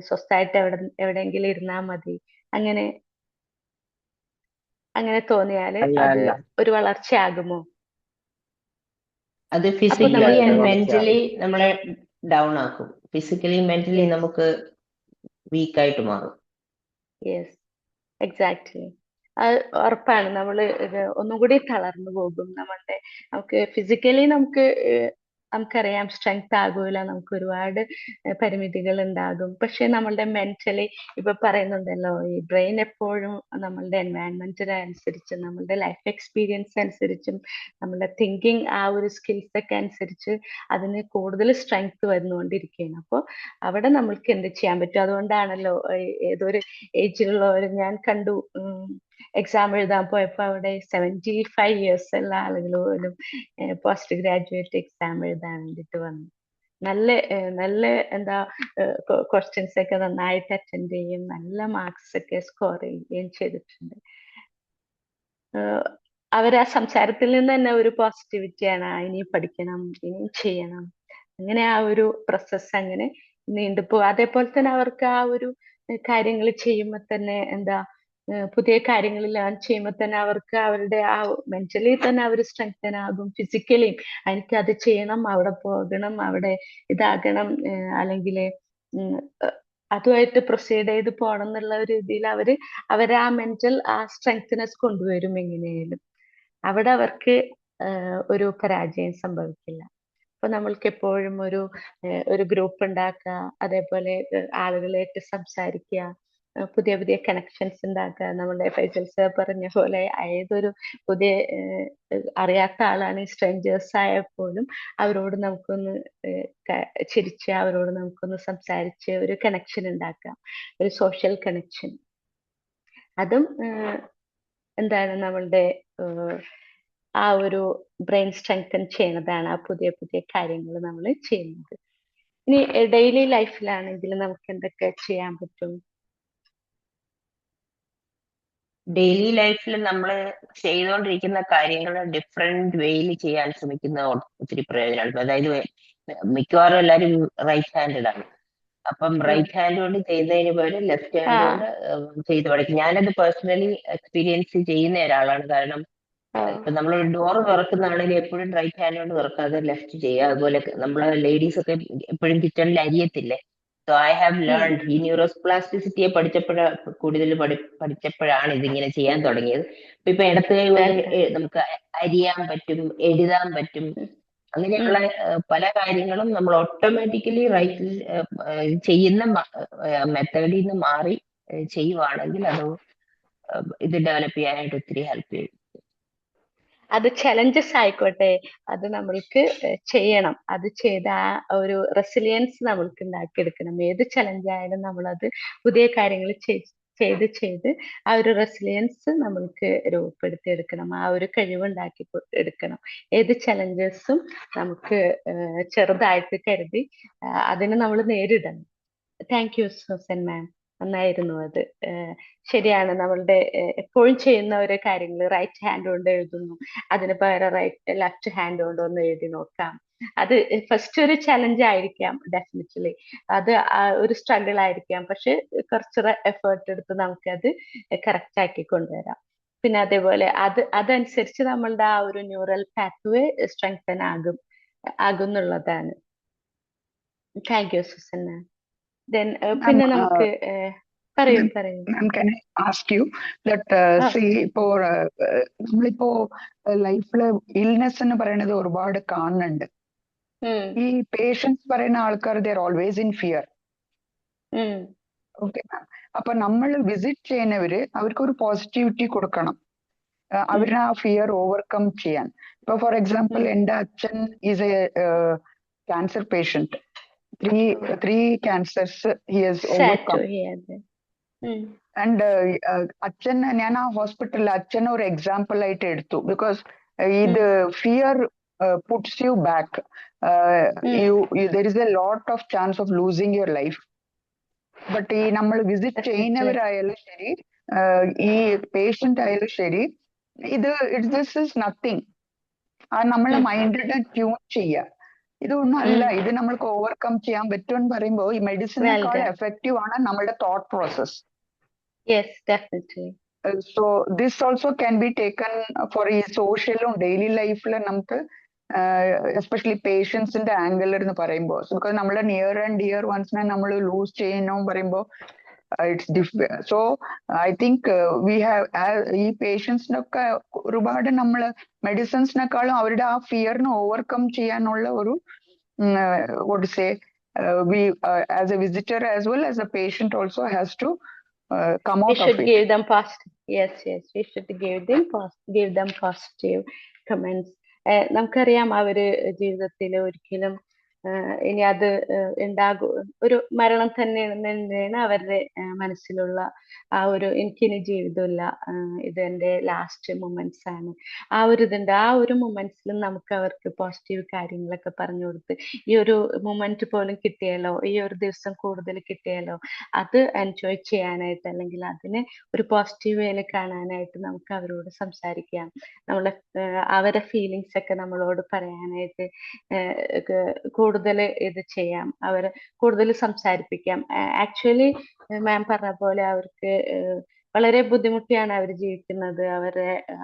സ്വസ്ഥമായിട്ട് എവിടെയെങ്കിലും ഇരുന്നാൽ മതി, അങ്ങനെ തോന്നിയാല് അത് ഒരു വളർച്ചയാകുമോ? അത് ഫിസിക്കലി ആൻഡ് മെന്റലി നമ്മളെ ഡൗൺ ആക്കും. ഫിസിക്കലി മെന്റലി നമുക്ക് വീക്കായിട്ട് മാറും. Yes, exactly. അത് ഉറപ്പാണ്. നമ്മള് ഒന്നും കൂടി തളർന്നു പോകും. നമുക്ക് ഫിസിക്കലി നമുക്കറിയാം സ്ട്രെങ്ത് ആകൂല, നമുക്ക് ഒരുപാട് പരിമിതികൾ ഉണ്ടാകും. പക്ഷെ നമ്മളുടെ മെന്റലി ഇപ്പൊ പറയുന്നുണ്ടല്ലോ, ഈ ബ്രെയിൻ എപ്പോഴും നമ്മളുടെ എൻവയൺമെന്റിനനുസരിച്ച്, നമ്മളുടെ ലൈഫ് എക്സ്പീരിയൻസ് അനുസരിച്ചും നമ്മളുടെ തിങ്കിങ് ആ ഒരു സ്കിൽസ് ഒക്കെ അനുസരിച്ച് അതിന് കൂടുതൽ സ്ട്രെങ്ത് വരുന്നുകൊണ്ടിരിക്കുകയാണ്. അപ്പോൾ അവിടെ നമ്മൾക്ക് എന്ത് ചെയ്യാൻ പറ്റും? അതുകൊണ്ടാണല്ലോ ഏതൊരു ഏജിലുള്ളവർ ഞാൻ കണ്ടു, എക്സാം എഴുതാൻ പോയപ്പോ അവിടെ 75 years ഉള്ള ആളുകൾ പോലും പോസ്റ്റ് ഗ്രാജുവേറ്റ് എക്സാം എഴുതാൻ വേണ്ടിട്ട് വന്നു. നല്ല എന്താ ക്വസ്റ്റ്യൻസ് ഒക്കെ നന്നായിട്ട് അറ്റൻഡ് ചെയ്യും, നല്ല മാർക്സ് ഒക്കെ സ്കോർ ചെയ്യുകയും ചെയ്തിട്ടുണ്ട്. അവർ ആ സംസാരത്തിൽ നിന്ന് തന്നെ ഒരു പോസിറ്റിവിറ്റിയാണ്, ഇനി പഠിക്കണം, ഇനി ചെയ്യണം, അങ്ങനെ ആ ഒരു പ്രോസസ് അങ്ങനെ നീണ്ടുപോകും. അതേപോലെ തന്നെ അവർക്ക് ആ ഒരു കാര്യങ്ങൾ ചെയ്യുമ്പോൾ തന്നെ പുതിയ കാര്യങ്ങൾ ലേൺ ചെയ്യുമ്പോൾ തന്നെ അവർക്ക് അവരുടെ ആ മെന്റലി തന്നെ അവർ സ്ട്രെങ്തൻ ആകും. ഫിസിക്കലിയും എനിക്ക് അത് ചെയ്യണം, അവിടെ പോകണം, അവിടെ ഇതാകണം, അല്ലെങ്കിൽ അതുമായിട്ട് പ്രൊസീഡ് ചെയ്ത് പോകണം എന്നുള്ള ഒരു രീതിയിൽ അവരെ ആ മെന്റൽ ആ സ്ട്രെങ്ത്നെസ് കൊണ്ടുവരും എങ്ങനെയായാലും. അവിടെ അവർക്ക് ഒരു പരാജയം സംഭവിക്കില്ല. അപ്പൊ നമ്മൾക്ക് എപ്പോഴും ഒരു ഗ്രൂപ്പ് ഉണ്ടാക്കുക, അതേപോലെ ആളുകളായിട്ട് സംസാരിക്കുക, പുതിയ പുതിയ കണക്ഷൻസ് ഉണ്ടാക്കുക. നമ്മുടെ ഫൈസൽ സർ പറഞ്ഞ പോലെ ഏതൊരു പുതിയ അറിയാത്ത ആളാണ് സ്ട്രേഞ്ചേഴ്സ് ആയപ്പോഴും അവരോട് നമുക്കൊന്ന് ചിരിച്ച് അവരോട് നമുക്കൊന്ന് സംസാരിച്ച് ഒരു കണക്ഷൻ ഉണ്ടാക്കാം, ഒരു സോഷ്യൽ കണക്ഷൻ. അതും എന്താണ് നമ്മളുടെ ആ ഒരു ബ്രെയിൻ സ്ട്രെങ്തൻ ചെയ്യുന്നതാണ്, ആ പുതിയ പുതിയ കാര്യങ്ങൾ നമ്മൾ ചെയ്യുന്നത്. ഇനി ഡെയിലി ലൈഫിലാണെങ്കിൽ നമുക്ക് എന്തൊക്കെ ചെയ്യാൻ പറ്റും? ഡെയിലി ലൈഫിൽ നമ്മൾ ചെയ്തുകൊണ്ടിരിക്കുന്ന കാര്യങ്ങൾ ഡിഫറെന്റ് വേയിൽ ചെയ്യാൻ ശ്രമിക്കുന്ന ഒത്തിരി പ്രയോജനമാണ്. അതായത് മിക്കവാറും എല്ലാവരും റൈറ്റ് ഹാൻഡഡ് ആണ്. അപ്പം റൈറ്റ് ഹാൻഡ് കൊണ്ട് ചെയ്യുന്നതിന് പകരം ലെഫ്റ്റ് ഹാൻഡ് കൊണ്ട് ചെയ്തു പഠിക്കും. ഞാനത് പേഴ്സണലി എക്സ്പീരിയൻസ് ചെയ്യുന്ന ഒരാളാണ്. കാരണം ഇപ്പൊ നമ്മൾ ഡോർ തുറക്കുന്നതാണെങ്കിൽ എപ്പോഴും റൈറ്റ് ഹാൻഡ് കൊണ്ട് തുറക്കാതെ ലെഫ്റ്റ് ചെയ്യുക. അതുപോലെ നമ്മളെ ലേഡീസ് ഒക്കെ എപ്പോഴും കിച്ചണിൽ അരിയത്തില്ലേ. സോ ഐ ഹാവ് ലേൺഡ് ഈ ന്യൂറോപ്ലാസ്റ്റിസിറ്റിയെ പഠിച്ചപ്പോഴാണ് ഇതിങ്ങനെ ചെയ്യാൻ തുടങ്ങിയത്. ഇപ്പൊ ഇടത്ത് കൈ കൊണ്ട് നമുക്ക് അരിയാൻ പറ്റും, എഴുതാൻ പറ്റും. അങ്ങനെയുള്ള പല കാര്യങ്ങളും നമ്മൾ ഓട്ടോമാറ്റിക്കലി റൈറ്റ് ചെയ്യുന്ന മെത്തേഡിൽ നിന്ന് മാറി ചെയ്യുവാണെങ്കിൽ അത് ഇത് ഡെവലപ്പ് ചെയ്യാനായിട്ട് ഒത്തിരി ഹെൽപ്പ് ചെയ്യും. അത് ചലഞ്ചസ് ആയിക്കോട്ടെ, അത് നമ്മൾക്ക് ചെയ്യണം. അത് ചെയ്ത ആ ഒരു റെസിലിയൻസ് നമ്മൾക്ക് ഉണ്ടാക്കിയെടുക്കണം. ഏത് ചലഞ്ച് ആയാലും നമ്മളത് പുതിയ കാര്യങ്ങൾ ചെയ്ത് ആ ഒരു റെസിലിയൻസ് നമ്മൾക്ക് രൂപപ്പെടുത്തിയെടുക്കണം, ആ ഒരു കഴിവ് ഉണ്ടാക്കി എടുക്കണം. ഏത് ചലഞ്ചസും നമുക്ക് ചെറുതായിട്ട് കരുതി അതിനെ നമ്മൾ നേരിടണം. താങ്ക് യു സൂസൻ മാം, നന്നായിരുന്നു അത്. ശരിയാണ്, നമ്മളുടെ എപ്പോഴും ചെയ്യുന്ന ഓരോ കാര്യങ്ങൾ റൈറ്റ് ഹാൻഡ് കൊണ്ട് എഴുതുന്നു, അതിന് പകരം ലെഫ്റ്റ് ഹാൻഡ് കൊണ്ട് ഒന്ന് എഴുതി നോക്കാം. അത് ഫസ്റ്റ് ഒരു ചലഞ്ച് ആയിരിക്കാം, ഡെഫിനറ്റ്ലി അത് ഒരു സ്ട്രഗിൾ ആയിരിക്കാം. പക്ഷെ കുറച്ച് എഫേർട്ട് എടുത്ത് നമുക്കത് കറക്റ്റ് ആക്കി കൊണ്ടുവരാം. പിന്നെ അതേപോലെ അതനുസരിച്ച് നമ്മളുടെ ആ ഒരു ന്യൂറൽ പാത്വേ സ്ട്രെങ്തൻ ആകുന്നുള്ളതാണ്. Thank you Susan ma'am. പിന്നെ നമുക്ക് പറയൂ. Ma'am, can I ask you that see ഇപ്പോ നമ്മളിപ്പോ ലൈഫില് ഇൽനെസ് എന്ന് പറയുന്നത് ഒരുപാട് കാണുന്നുണ്ട്. ഈ പേഷ്യൻസ് പറയുന്ന ആൾക്കാർ there always in fear. Okay ma'am, അപ്പൊ നമ്മൾ വിസിറ്റ് ചെയ്യുന്നവര് അവർക്ക് ഒരു പോസിറ്റിവിറ്റി കൊടുക്കണം, അവരിനെ ആ ഫിയർ ഓവർകം ചെയ്യാൻ. ഇപ്പൊ ഫോർ എക്സാമ്പിൾ എൻ്റെ അച്ഛൻ is A cancer patient. three cancers he has overcome. And അച്ഛൻ ഞാൻ ആ ഹോസ്പിറ്റലിൽ അച്ഛൻ ഒരു എക്സാമ്പിൾ ആയിട്ട് എടുത്തു. ബിക്കോസ് ഇത് fear puts you back. there is a lot of chance of losing your life. But ഈ നമ്മൾ വിസിറ്റ് ചെയ്യുന്നവരായാലും ശരി, ഈ പേഷ്യന്റ് ആയാലും ശരി, ദിസ് ഇസ് നത്തിങ്. ആ നമ്മളെ മൈൻഡിനെ ട്യൂൺ ചെയ്യുക. ഇതൊന്നും അല്ല, ഇത് നമ്മൾക്ക് ഓവർകം ചെയ്യാൻ പറ്റുമെന്ന് പറയുമ്പോൾ ഈ മെഡിസിനേക്കാൾ എഫക്റ്റീവ് ആണ് നമ്മുടെ thought process. So this also can be taken four ഈ സോഷ്യലും ഡെയിലി ലൈഫിലും നമുക്ക് എസ്പെഷ്യലി പേഷ്യൻസിന്റെ ആംഗിൾ എന്ന് പറയുമ്പോൾ, ബിക്കോസ് നമ്മളെ നിയർ ആൻഡ് ഡിയർ വൺസിനെ നമ്മൾ ലൂസ് ചെയ്യുന്നു പറയുമ്പോൾ it's difficult. So I think we have ഈ പേഷ്യൻസിനൊക്കെ ഒരുപാട് നമ്മൾ മെഡിസിൻസിനെക്കാളും അവരുടെ ആ ഫിയറിനെ ഓവർകം ചെയ്യാനുള്ള ഒരു what to say, we as a visitor as well as a patient also has to come out of it. We should give them positive. Yes, we should give them positive comments. നമുക്കറിയാം അവര് ജീവിതത്തിൽ ഒരിക്കലും ഇനി അത് ഒരു മരണം തന്നെയാണ് അവരുടെ മനസ്സിലുള്ള ആ ഒരു എനിക്കിനി ജീവിതമില്ല, ഇത് എൻ്റെ ലാസ്റ്റ് മൊമെന്റ്സ് ആണ്, ആ ഒരു ഇതുണ്ട്. ആ ഒരു മൊമെന്റ്സിലും നമുക്ക് അവർക്ക് പോസിറ്റീവ് കാര്യങ്ങളൊക്കെ പറഞ്ഞു കൊടുത്ത് ഈ ഒരു മൊമെന്റ് പോലും കിട്ടിയാലോ, ഈ ഒരു ദിവസം കൂടുതൽ കിട്ടിയാലോ, അത് എൻജോയ് ചെയ്യാനായിട്ട് അല്ലെങ്കിൽ അതിനെ ഒരു പോസിറ്റീവ് വേയിൽ കാണാനായിട്ട് നമുക്ക് അവരോട് സംസാരിക്കാം. അവരുടെ ഫീലിങ്സ് ഒക്കെ നമ്മളോട് പറയാനായിട്ട് കൂടുതൽ ഇത് ചെയ്യാം, അവരെ കൂടുതൽ സംസാരിപ്പിക്കാം. ആക്ച്വലി മാം പറഞ്ഞ പോലെ അവർക്ക് വളരെ ബുദ്ധിമുട്ടിയാണ് അവർ ജീവിക്കുന്നത്.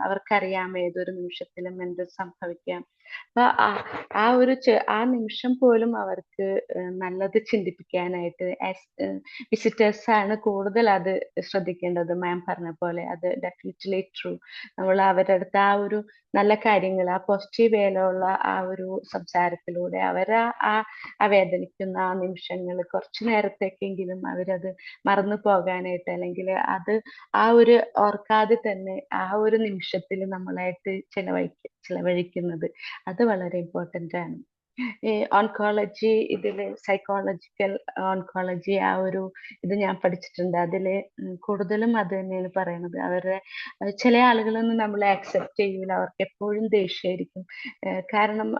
അവർക്കറിയാം ഏതൊരു നിമിഷത്തിലും എന്ത് സംഭവിക്കാം. അപ്പൊ ആ ഒരു ആ നിമിഷം പോലും അവർക്ക് നല്ലത് ചിന്തിപ്പിക്കാനായിട്ട് വിസിറ്റേഴ്സ് ആണ് കൂടുതൽ അത് ശ്രദ്ധിക്കേണ്ടത്. മാം പറഞ്ഞ പോലെ അത് ഡെഫിനറ്റ്ലി ട്രൂ. നമ്മൾ അവരുടെ അടുത്ത് ആ ഒരു നല്ല കാര്യങ്ങൾ, ആ പോസിറ്റീവ് വേയിലുള്ള ആ ഒരു സംസാരത്തിലൂടെ അവരെ ആ വേദനിക്കുന്ന ആ നിമിഷങ്ങൾ കുറച്ചു നേരത്തേക്കെങ്കിലും അവരത് മറന്നു പോകാനായിട്ട്, അല്ലെങ്കിൽ അത് ആ ഒരു ഓർക്കാതെ തന്നെ ആ ഒരു നിമിഷത്തിൽ നമ്മളായിട്ട് ചിലവഴിക്കുന്നത് അത് വളരെ ഇമ്പോർട്ടൻ്റ് ആണ്. ഈ ഓൺകോളജി, ഇതില് സൈക്കോളജിക്കൽ ഓൺകോളജി ആ ഒരു ഇത് ഞാൻ പഠിച്ചിട്ടുണ്ട്. അതില് കൂടുതലും അത് തന്നെയാണ് പറയണത്. അവരുടെ ചില ആളുകളൊന്നും നമ്മളെ അക്സെപ്റ്റ് ചെയ്യൂല, അവർക്ക് എപ്പോഴും ദേഷ്യമായിരിക്കും. കാരണം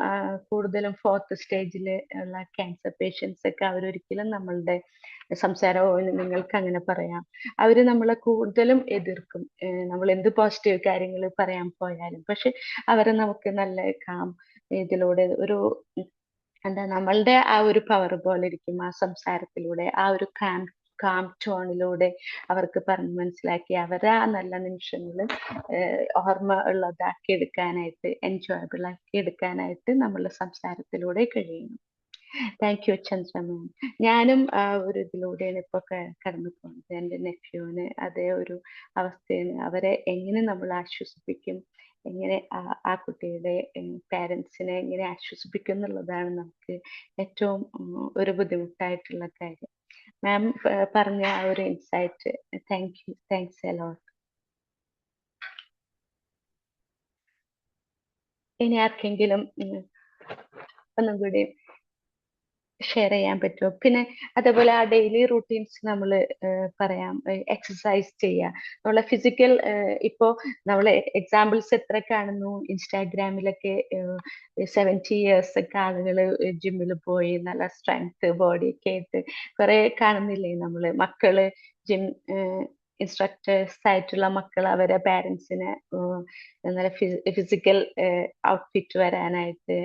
കൂടുതലും 4th സ്റ്റേജിൽ ഉള്ള ക്യാൻസർ പേഷ്യൻസ് ഒക്കെ അവരൊരിക്കലും നമ്മളുടെ സംസാരം നിങ്ങൾക്ക് അങ്ങനെ പറയാം, അവര് നമ്മളെ കൂടുതലും എതിർക്കും, നമ്മൾ എന്ത് പോസിറ്റീവ് കാര്യങ്ങൾ പറയാൻ പോയാലും. പക്ഷെ അവരെ നമുക്ക് നല്ല ഇതിലൂടെ ഒരു എന്താ നമ്മളുടെ ആ ഒരു പവർ പോലെ ഇരിക്കും ആ സംസാരത്തിലൂടെ, ആ ഒരു കാം ടോണിലൂടെ അവർക്ക് പറഞ്ഞ് മനസ്സിലാക്കി അവരെ ആ നല്ല നിമിഷങ്ങൾ ഓർമ്മ ഉള്ളതാക്കി എടുക്കാനായിട്ട്, എൻജോയബിൾ ആക്കി എടുക്കാനായിട്ട് നമ്മളുടെ സംസാരത്തിലൂടെ കഴിയുന്നു. താങ്ക് യു ചന്ദ്ര മാം. ഞാനും ആ ഒരു ഇതിലൂടെയാണ് ഇപ്പൊ കടന്നു പോകുന്നത്. എൻ്റെ നെഫ്യൂവിന് അതേ ഒരു അവസ്ഥയാണ്. അവരെ എങ്ങനെ നമ്മൾ ആശ്വസിപ്പിക്കും, എങ്ങനെ ആ കുട്ടിയുടെ പാരൻസിനെ എങ്ങനെ ആശ്വസിപ്പിക്കും എന്നുള്ളതാണ് നമുക്ക് ഏറ്റവും ഒരു ബുദ്ധിമുട്ടായിട്ടുള്ള കാര്യം. മാം പറഞ്ഞ ആ ഒരു ഇൻസൈറ്റ്, താങ്ക്സ് എ ലോട്ട്. ഇനി ആർക്കെങ്കിലും ഒന്നും കൂടി ഷെയർ ചെയ്യാൻ പറ്റുമോ? പിന്നെ അതേപോലെ ആ ഡെയിലി റൂട്ടീൻസ് നമ്മൾ പറയാം. എക്സസൈസ് ചെയ്യുക, നമ്മളെ ഫിസിക്കൽ, ഇപ്പോ നമ്മളെ എക്സാമ്പിൾസ് എത്ര കാണുന്നു ഇൻസ്റ്റാഗ്രാമിലൊക്കെ. 70 years ഒക്കെ ആളുകൾ ജിമ്മിൽ പോയി നല്ല സ്ട്രെങ്ത് ബോഡി ഒക്കെ ആയിട്ട് കുറെ കാണുന്നില്ലേ നമ്മള്. മക്കള് ജിം ഇൻസ്ട്രക്ടേഴ്സ് ആയിട്ടുള്ള മക്കൾ അവരെ പാരൻസിനെ നല്ല ഫിസിക്കൽ ഔട്ട്ഫിറ്റ് വരാനായിട്ട്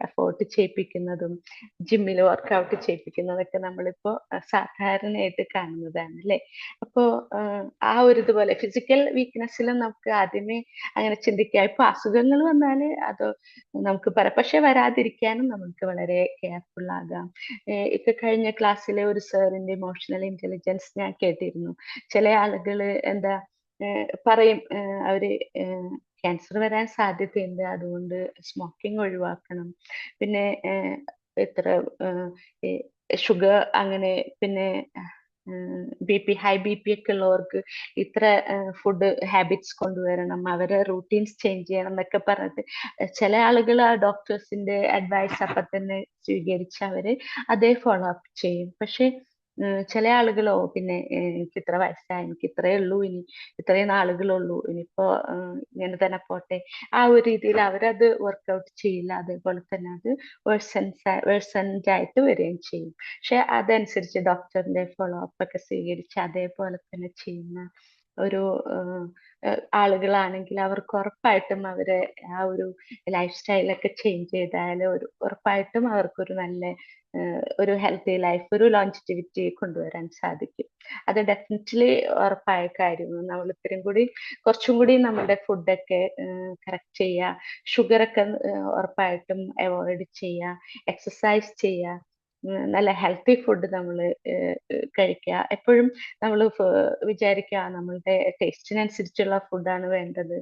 എഫോർട്ട് ചെയ്യിപ്പിക്കുന്നതും ജിമ്മിൽ വർക്ക്ഔട്ട് ചെയ്യിപ്പിക്കുന്നതൊക്കെ നമ്മളിപ്പോ സാധാരണയായിട്ട് കാണുന്നതാണ് അല്ലേ. അപ്പോ ആ ഒരു ഇതുപോലെ ഫിസിക്കൽ വീക്ക്നെസ്സിലും നമുക്ക് ആദ്യമേ അങ്ങനെ ചിന്തിക്കാം. ഇപ്പൊ അസുഖങ്ങൾ വന്നാല് അത് നമുക്ക് പറയാം, പക്ഷെ വരാതിരിക്കാനും നമുക്ക് വളരെ കെയർഫുൾ ആകാം. ഇപ്പൊ കഴിഞ്ഞ ക്ലാസ്സിലെ ഒരു സാറിന്റെ ഇമോഷണൽ ഇന്റലിജൻസ് ഞാൻ കേട്ടിരുന്നു. ചില ആളുകള് എന്താ പറയും, അവര് ക്യാൻസർ വരാൻ സാധ്യതയുണ്ട്, അതുകൊണ്ട് സ്മോക്കിംഗ് ഒഴിവാക്കണം, പിന്നെ ഇത്ര ഷുഗർ അങ്ങനെ, പിന്നെ ഹൈ ബി പി ഒക്കെ ഉള്ളവർക്ക് ഇത്ര ഫുഡ് ഹാബിറ്റ്സ് കൊണ്ടുവരണം, അവരെ റൂട്ടീൻസ് ചേഞ്ച് ചെയ്യണം എന്നൊക്കെ പറഞ്ഞിട്ട് ചില ആളുകൾ ആ ഡോക്ടേഴ്സിന്റെ അഡ്വൈസ് അപ്പൊ തന്നെ സ്വീകരിച്ച് അവര് അതേ ഫോളോ അപ്പ് ചെയ്യും. പക്ഷെ ചില ആളുകളോ പിന്നെ എനിക്ക് ഇത്ര വയസ്സായി, എനിക്ക് ഇത്രയേ ഉള്ളൂ, ഇനി ഇത്രയും നാളുകളുള്ളൂ, ഇനിയിപ്പോ ഇങ്ങനെ തന്നെ പോട്ടെ, ആ ഒരു രീതിയിൽ അവരത് വർക്ക്ഔട്ട് ചെയ്യില്ല. അതേപോലെ തന്നെ അത് വേഴ്സൻഡ് ആയിട്ട് വരികയും ചെയ്യും. പക്ഷെ അതനുസരിച്ച് ഡോക്ടറിന്റെ ഫോളോ അപ്പ് ഒക്കെ സ്വീകരിച്ച് അതേപോലെ തന്നെ ചെയ്യുന്ന ഒരു ആളുകളാണെങ്കിൽ അവർക്ക് ഉറപ്പായിട്ടും അവരെ ആ ഒരു ലൈഫ് സ്റ്റൈലൊക്കെ ചേഞ്ച് ചെയ്താൽ ഉറപ്പായിട്ടും അവർക്കൊരു നല്ല ഒരു ഹെൽത്തി ലൈഫ്, ഒരു ലോഞ്ചിറ്റിവിറ്റി കൊണ്ടുവരാൻ സാധിക്കും. അത് ഡെഫിനറ്റ്ലി ഉറപ്പായ കാര്യമാണ്. നമ്മൾ കുറച്ചും കൂടി നമ്മുടെ ഫുഡൊക്കെ കറക്റ്റ് ചെയ്യുക, ഷുഗറൊക്കെ ഉറപ്പായിട്ടും അവോയ്ഡ് ചെയ്യുക, എക്സസൈസ് ചെയ്യുക, നല്ല ഹെൽത്തി ഫുഡ് നമ്മൾ കഴിക്കുക. എപ്പോഴും നമ്മൾ വിചാരിക്കുക നമ്മളുടെ ടേസ്റ്റിനനുസരിച്ചുള്ള ഫുഡാണ് വേണ്ടത്.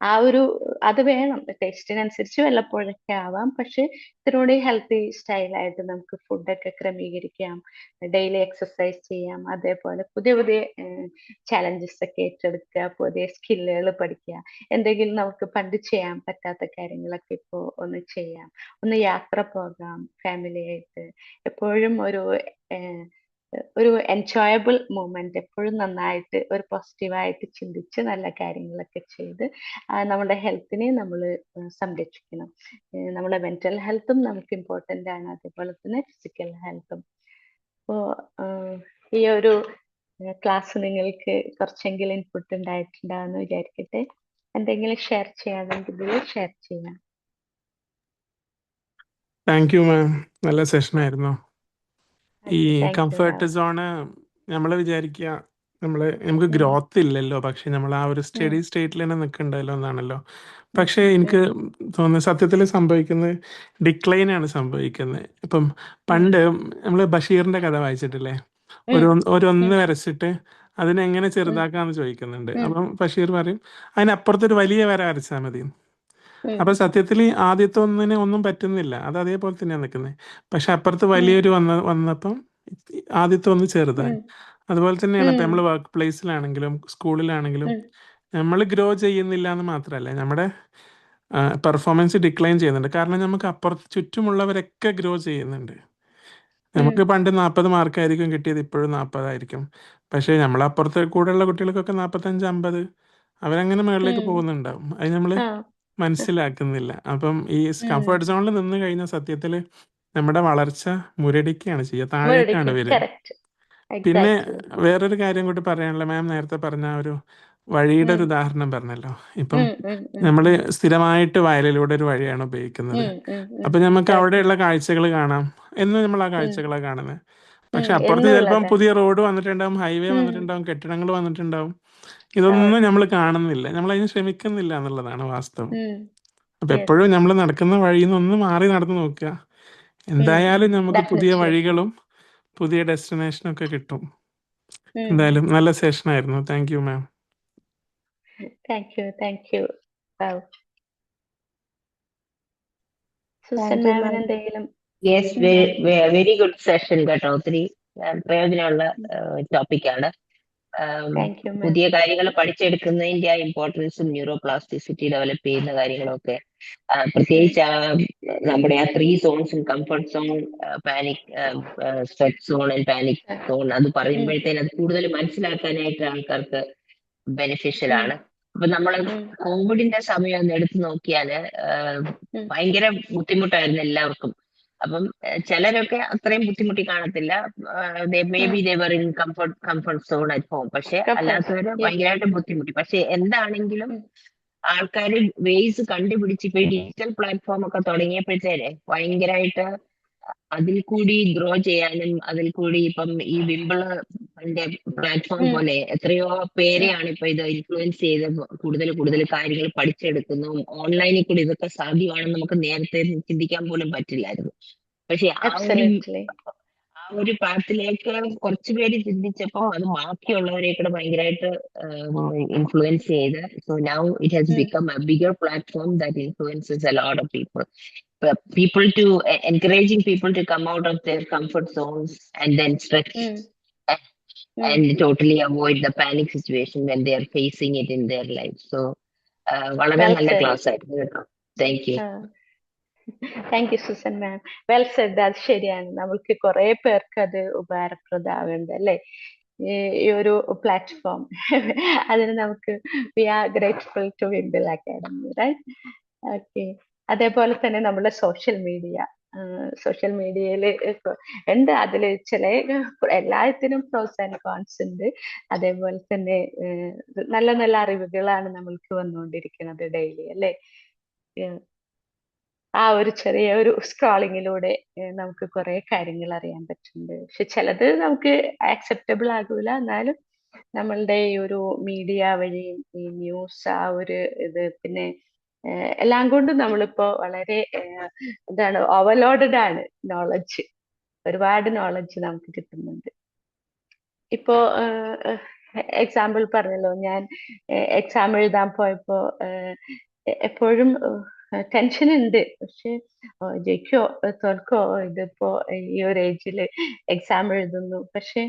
ആ ഒരു അത് വേണം, ടേസ്റ്റിനനുസരിച്ച് വല്ലപ്പോഴൊക്കെ ആവാം, പക്ഷെ ഇത്തിരി ഹെൽത്തി സ്റ്റൈലായിട്ട് നമുക്ക് ഫുഡൊക്കെ ക്രമീകരിക്കാം, ഡെയിലി എക്സസൈസ് ചെയ്യാം, അതേപോലെ പുതിയ പുതിയ ചാലഞ്ചസ് ഒക്കെ ഏറ്റെടുക്കുക, പുതിയ സ്കില്ലുകൾ പഠിക്കുക, എന്തെങ്കിലും നമുക്ക് പണ്ട് ചെയ്യാൻ പറ്റാത്ത കാര്യങ്ങളൊക്കെ ഇപ്പോൾ ഒന്ന് ചെയ്യാം, ഒന്ന് യാത്ര പോകാം ഫാമിലിയായിട്ട്. എപ്പോഴും ഒരു എൻജോയബിൾ മൂമെന്റ്, എപ്പോഴും നന്നായിട്ട് ഒരു പോസിറ്റീവായിട്ട് ചിന്തിച്ച് നല്ല കാര്യങ്ങളൊക്കെ ചെയ്ത് നമ്മുടെ ഹെൽത്തിനെ നമ്മൾ സംരക്ഷിക്കണം. നമ്മുടെ മെന്റൽ ഹെൽത്തും നമുക്ക് ഇമ്പോർട്ടൻ്റ് ആണ്, അതേപോലെ തന്നെ ഫിസിക്കൽ ഹെൽത്തും. അപ്പോൾ ഈ ഒരു ക്ലാസ് നിങ്ങൾക്ക് കുറച്ചെങ്കിലും ഇൻപുട്ട് ഉണ്ടായിട്ടുണ്ടാവുമെന്ന് വിചാരിക്കട്ടെ. എന്തെങ്കിലും ഷെയർ ചെയ്യാണെങ്കിൽ ഷെയർ ചെയ്യാം. താങ്ക് യു മാം, നല്ല സെഷൻ ആയിരുന്നു. ഈ കംഫർട്ട് സോണ് നമ്മൾ വിചാരിക്കുക നമുക്ക് ഗ്രോത്ത് ഇല്ലല്ലോ, പക്ഷെ നമ്മൾ ആ ഒരു സ്റ്റഡി സ്റ്റേറ്റിൽ തന്നെ നിൽക്കണ്ടല്ലോ എന്നാണല്ലോ. പക്ഷേ എനിക്ക് തോന്നുന്നത് സത്യത്തിൽ സംഭവിക്കുന്നത് ഡിക്ലൈനാണ് സംഭവിക്കുന്നത്. ഇപ്പം പണ്ട് നമ്മൾ ബഷീറിന്റെ കഥ വായിച്ചിട്ടില്ലേ? ഒരു 1 വരച്ചിട്ട് അതിനെങ്ങനെ ചെറുതാക്കാന്ന് ചോദിക്കുന്നുണ്ട്. അപ്പം ബഷീർ പറയും അതിനപ്പുറത്തൊരു വലിയ വര വരച്ചാൽ മതി. അപ്പൊ സത്യത്തിൽ ആദ്യത്തെ ഒന്നിന് ഒന്നും പറ്റുന്നില്ല, അത് അതേപോലെ തന്നെയാണ് നിൽക്കുന്നത്. പക്ഷെ അപ്പുറത്ത് വലിയൊരു വന്നപ്പം ആദ്യത്തെ ഒന്ന് ചെറുതായി. അതുപോലെ തന്നെയാണ് ഇപ്പൊ നമ്മൾ വർക്ക് പ്ലേസിലാണെങ്കിലും സ്കൂളിലാണെങ്കിലും നമ്മൾ ഗ്രോ ചെയ്യുന്നില്ല എന്ന് മാത്രമല്ല, നമ്മുടെ പെർഫോമൻസ് ഡിക്ലൈൻ ചെയ്യുന്നുണ്ട്. കാരണം നമുക്ക് അപ്പുറത്ത് ചുറ്റുമുള്ളവരൊക്കെ ഗ്രോ ചെയ്യുന്നുണ്ട്. നമുക്ക് പണ്ട് 40 മാർക്കായിരിക്കും കിട്ടിയത്, ഇപ്പോഴും 40 ആയിരിക്കും. പക്ഷേ നമ്മളപ്പുറത്തെ കൂടെയുള്ള കുട്ടികൾക്കൊക്കെ 45, 50 അവരങ്ങനെ മുകളിലേക്ക് പോകുന്നുണ്ടാവും. അത് നമ്മൾ മനസ്സിലാക്കുന്നില്ല. അപ്പം ഈ കംഫർട്ട് സോണിൽ നിന്ന് കഴിഞ്ഞ സത്യത്തിൽ നമ്മുടെ വളർച്ച മുരടിക്കുകയാണ് ചെയ്യുക, താഴേക്കാണ് വരിക. പിന്നെ വേറൊരു കാര്യം കൂടി പറയാനുള്ള, മാം നേരത്തെ പറഞ്ഞ ഒരു വഴിയുടെ ഒരു ഉദാഹരണം പറഞ്ഞല്ലോ. ഇപ്പം നമ്മൾ സ്ഥിരമായിട്ട് വയലിലൂടെ ഒരു വഴിയാണ് ഉപയോഗിക്കുന്നത്. അപ്പൊ നമുക്ക് അവിടെയുള്ള കാഴ്ചകൾ കാണാം, എന്നും നമ്മൾ ആ കാഴ്ചകളാണ് കാണുന്നത്. പക്ഷെ അപ്പുറത്ത് ചിലപ്പം പുതിയ റോഡ് വന്നിട്ടുണ്ടാവും, ഹൈവേ വന്നിട്ടുണ്ടാവും, കെട്ടിടങ്ങൾ വന്നിട്ടുണ്ടാവും. ഇതൊന്നും നമ്മൾ കാണുന്നില്ല, നമ്മൾ അതിന് ശ്രമിക്കുന്നില്ല എന്നുള്ളതാണ് വാസ്തവം. അപ്പൊ എപ്പോഴും നമ്മൾ നടക്കുന്ന വഴിയിൽ നിന്ന് ഒന്ന് മാറി നടന്നു നോക്കുക. എന്തായാലും നമുക്ക് പുതിയ വഴികളും പുതിയ ഡെസ്റ്റിനേഷനും ഒക്കെ കിട്ടും. എന്തായാലും നല്ല സെഷൻ ആയിരുന്നു. Thank you ma'am. Thank you. Susan മാമിന് എന്തെങ്കിലും? യെസ്, വെരി ഗുഡ് സെഷൻ കേട്ടോ. ഒത്തിരി പ്രയോജനമുള്ള ടോപ്പിക്കാണ്. പുതിയ കാര്യങ്ങൾ പഠിച്ചെടുക്കുന്നതിന്റെ ആ ഇമ്പോർട്ടൻസും ന്യൂറോപ്ലാസ്റ്റിസിറ്റി ഡെവലപ്പ് ചെയ്യുന്ന കാര്യങ്ങളൊക്കെ, പ്രത്യേകിച്ച് നമ്മുടെ ആ 3 സോൺസും, comfort zone, panic, stress zone and panic zone, അത് പറയുമ്പോഴത്തേന് അത് കൂടുതൽ മനസ്സിലാക്കാനായിട്ട് ആൾക്കാർക്ക് ബെനിഫിഷ്യൽ ആണ്. അപ്പൊ നമ്മള് കോവിഡിന്റെ സമയം ഒന്ന് എടുത്തു നോക്കിയാല് ഭയങ്കര ബുദ്ധിമുട്ടായിരുന്നു എല്ലാവർക്കും. അപ്പം ചിലരൊക്കെ അത്രയും ബുദ്ധിമുട്ടി കാണത്തില്ല, maybe they were in comfort zone at home. പക്ഷെ അല്ലാത്തവര് ഭയങ്കരമായിട്ട് ബുദ്ധിമുട്ടി. പക്ഷെ എന്താണെങ്കിലും ആൾക്കാർ വേസ് കണ്ടുപിടിച്ച് ഇപ്പൊ ഡിജിറ്റൽ പ്ലാറ്റ്ഫോം ഒക്കെ തുടങ്ങിയപ്പോഴത്തേനെ ഭയങ്കരമായിട്ട് അതിൽ കൂടി ഗ്രോ ചെയ്യാനും, അതിൽ കൂടി ഇപ്പം ഈ വിംബിളിന്റെ പ്ലാറ്റ്ഫോം പോലെ എത്രയോ പേരെയാണ് ഇപ്പൊ ഇത് ഇൻഫ്ലുവൻസ് ചെയ്ത് കൂടുതൽ കാര്യങ്ങൾ പഠിച്ചെടുക്കുന്നു. ഓൺലൈനിൽ കൂടി ഇതൊക്കെ സാധ്യമാണെന്ന് നമുക്ക് നേരത്തെ ചിന്തിക്കാൻ പോലും പറ്റില്ലായിരുന്നു. പക്ഷെ ആ ഒരു പാത്തിലേക്ക് കുറച്ചു പേര് ചിന്തിച്ചപ്പോ അത് ബാക്കിയുള്ളവരെ കൂടെ ഭയങ്കരമായിട്ട് ഇൻഫ്ലുവൻസ് ചെയ്ത്, so now it has become A bigger platform that influences A lot of people to encouraging people to come out of their comfort zones and then stretch and totally avoid the panic situation when they are facing it in their life. So വളരെ നല്ല class ആയിരുന്നു കേട്ടോ. Thank you. Thank you Susan ma'am. Well said. അത് ശരിയാണ്, നമുക്ക് കുറെ പേർക്ക് അത് ഉപകാരപ്രദമാവുന്നുണ്ട് അല്ലേ, ഈ ഒരു പ്ലാറ്റ്ഫോം. അതിന് നമുക്ക് we are grateful to Wimble academy, right? Okay. അതേപോലെ തന്നെ നമ്മുടെ സോഷ്യൽ മീഡിയയിൽ ഉണ്ട്, അതിൽ ചില എല്ലാത്തിനും പ്രോസ് ആൻഡ് കോൺസ് ഉണ്ട്. അതേപോലെ തന്നെ നല്ല നല്ല അറിവുകളാണ് നമ്മൾക്ക് വന്നുകൊണ്ടിരിക്കുന്നത് ഡെയിലി അല്ലേ. ആ ഒരു ചെറിയ ഒരു സ്ക്രോളിങ്ങിലൂടെ നമുക്ക് കുറെ കാര്യങ്ങൾ അറിയാൻ പറ്റുന്നുണ്ട്. പക്ഷെ ചിലത് നമുക്ക് ആക്സെപ്റ്റബിൾ ആകൂല, എന്നാലും നമ്മളുടെ ഈ ഒരു മീഡിയ വഴി ഈ ന്യൂസ്, ആ ഒരു ഇത്, പിന്നെ എല്ലാം കൊണ്ടും നമ്മളിപ്പോ വളരെ എന്താണ് ഓവർലോഡഡ് ആണ്. നോളജ്, ഒരുപാട് നോളജ് നമുക്ക് കിട്ടുന്നുണ്ട്. ഇപ്പോ എക്സാമ്പിൾ പറഞ്ഞല്ലോ, ഞാൻ എക്സാം എഴുതാൻ പോയപ്പോ എപ്പോഴും ടെൻഷൻ ഉണ്ട്. പക്ഷെ ജയിക്കോ തോൽക്കോ, ഇതിപ്പോ ഈ ഒരു ഏജില് എക്സാം എഴുതുന്നു. പക്ഷെ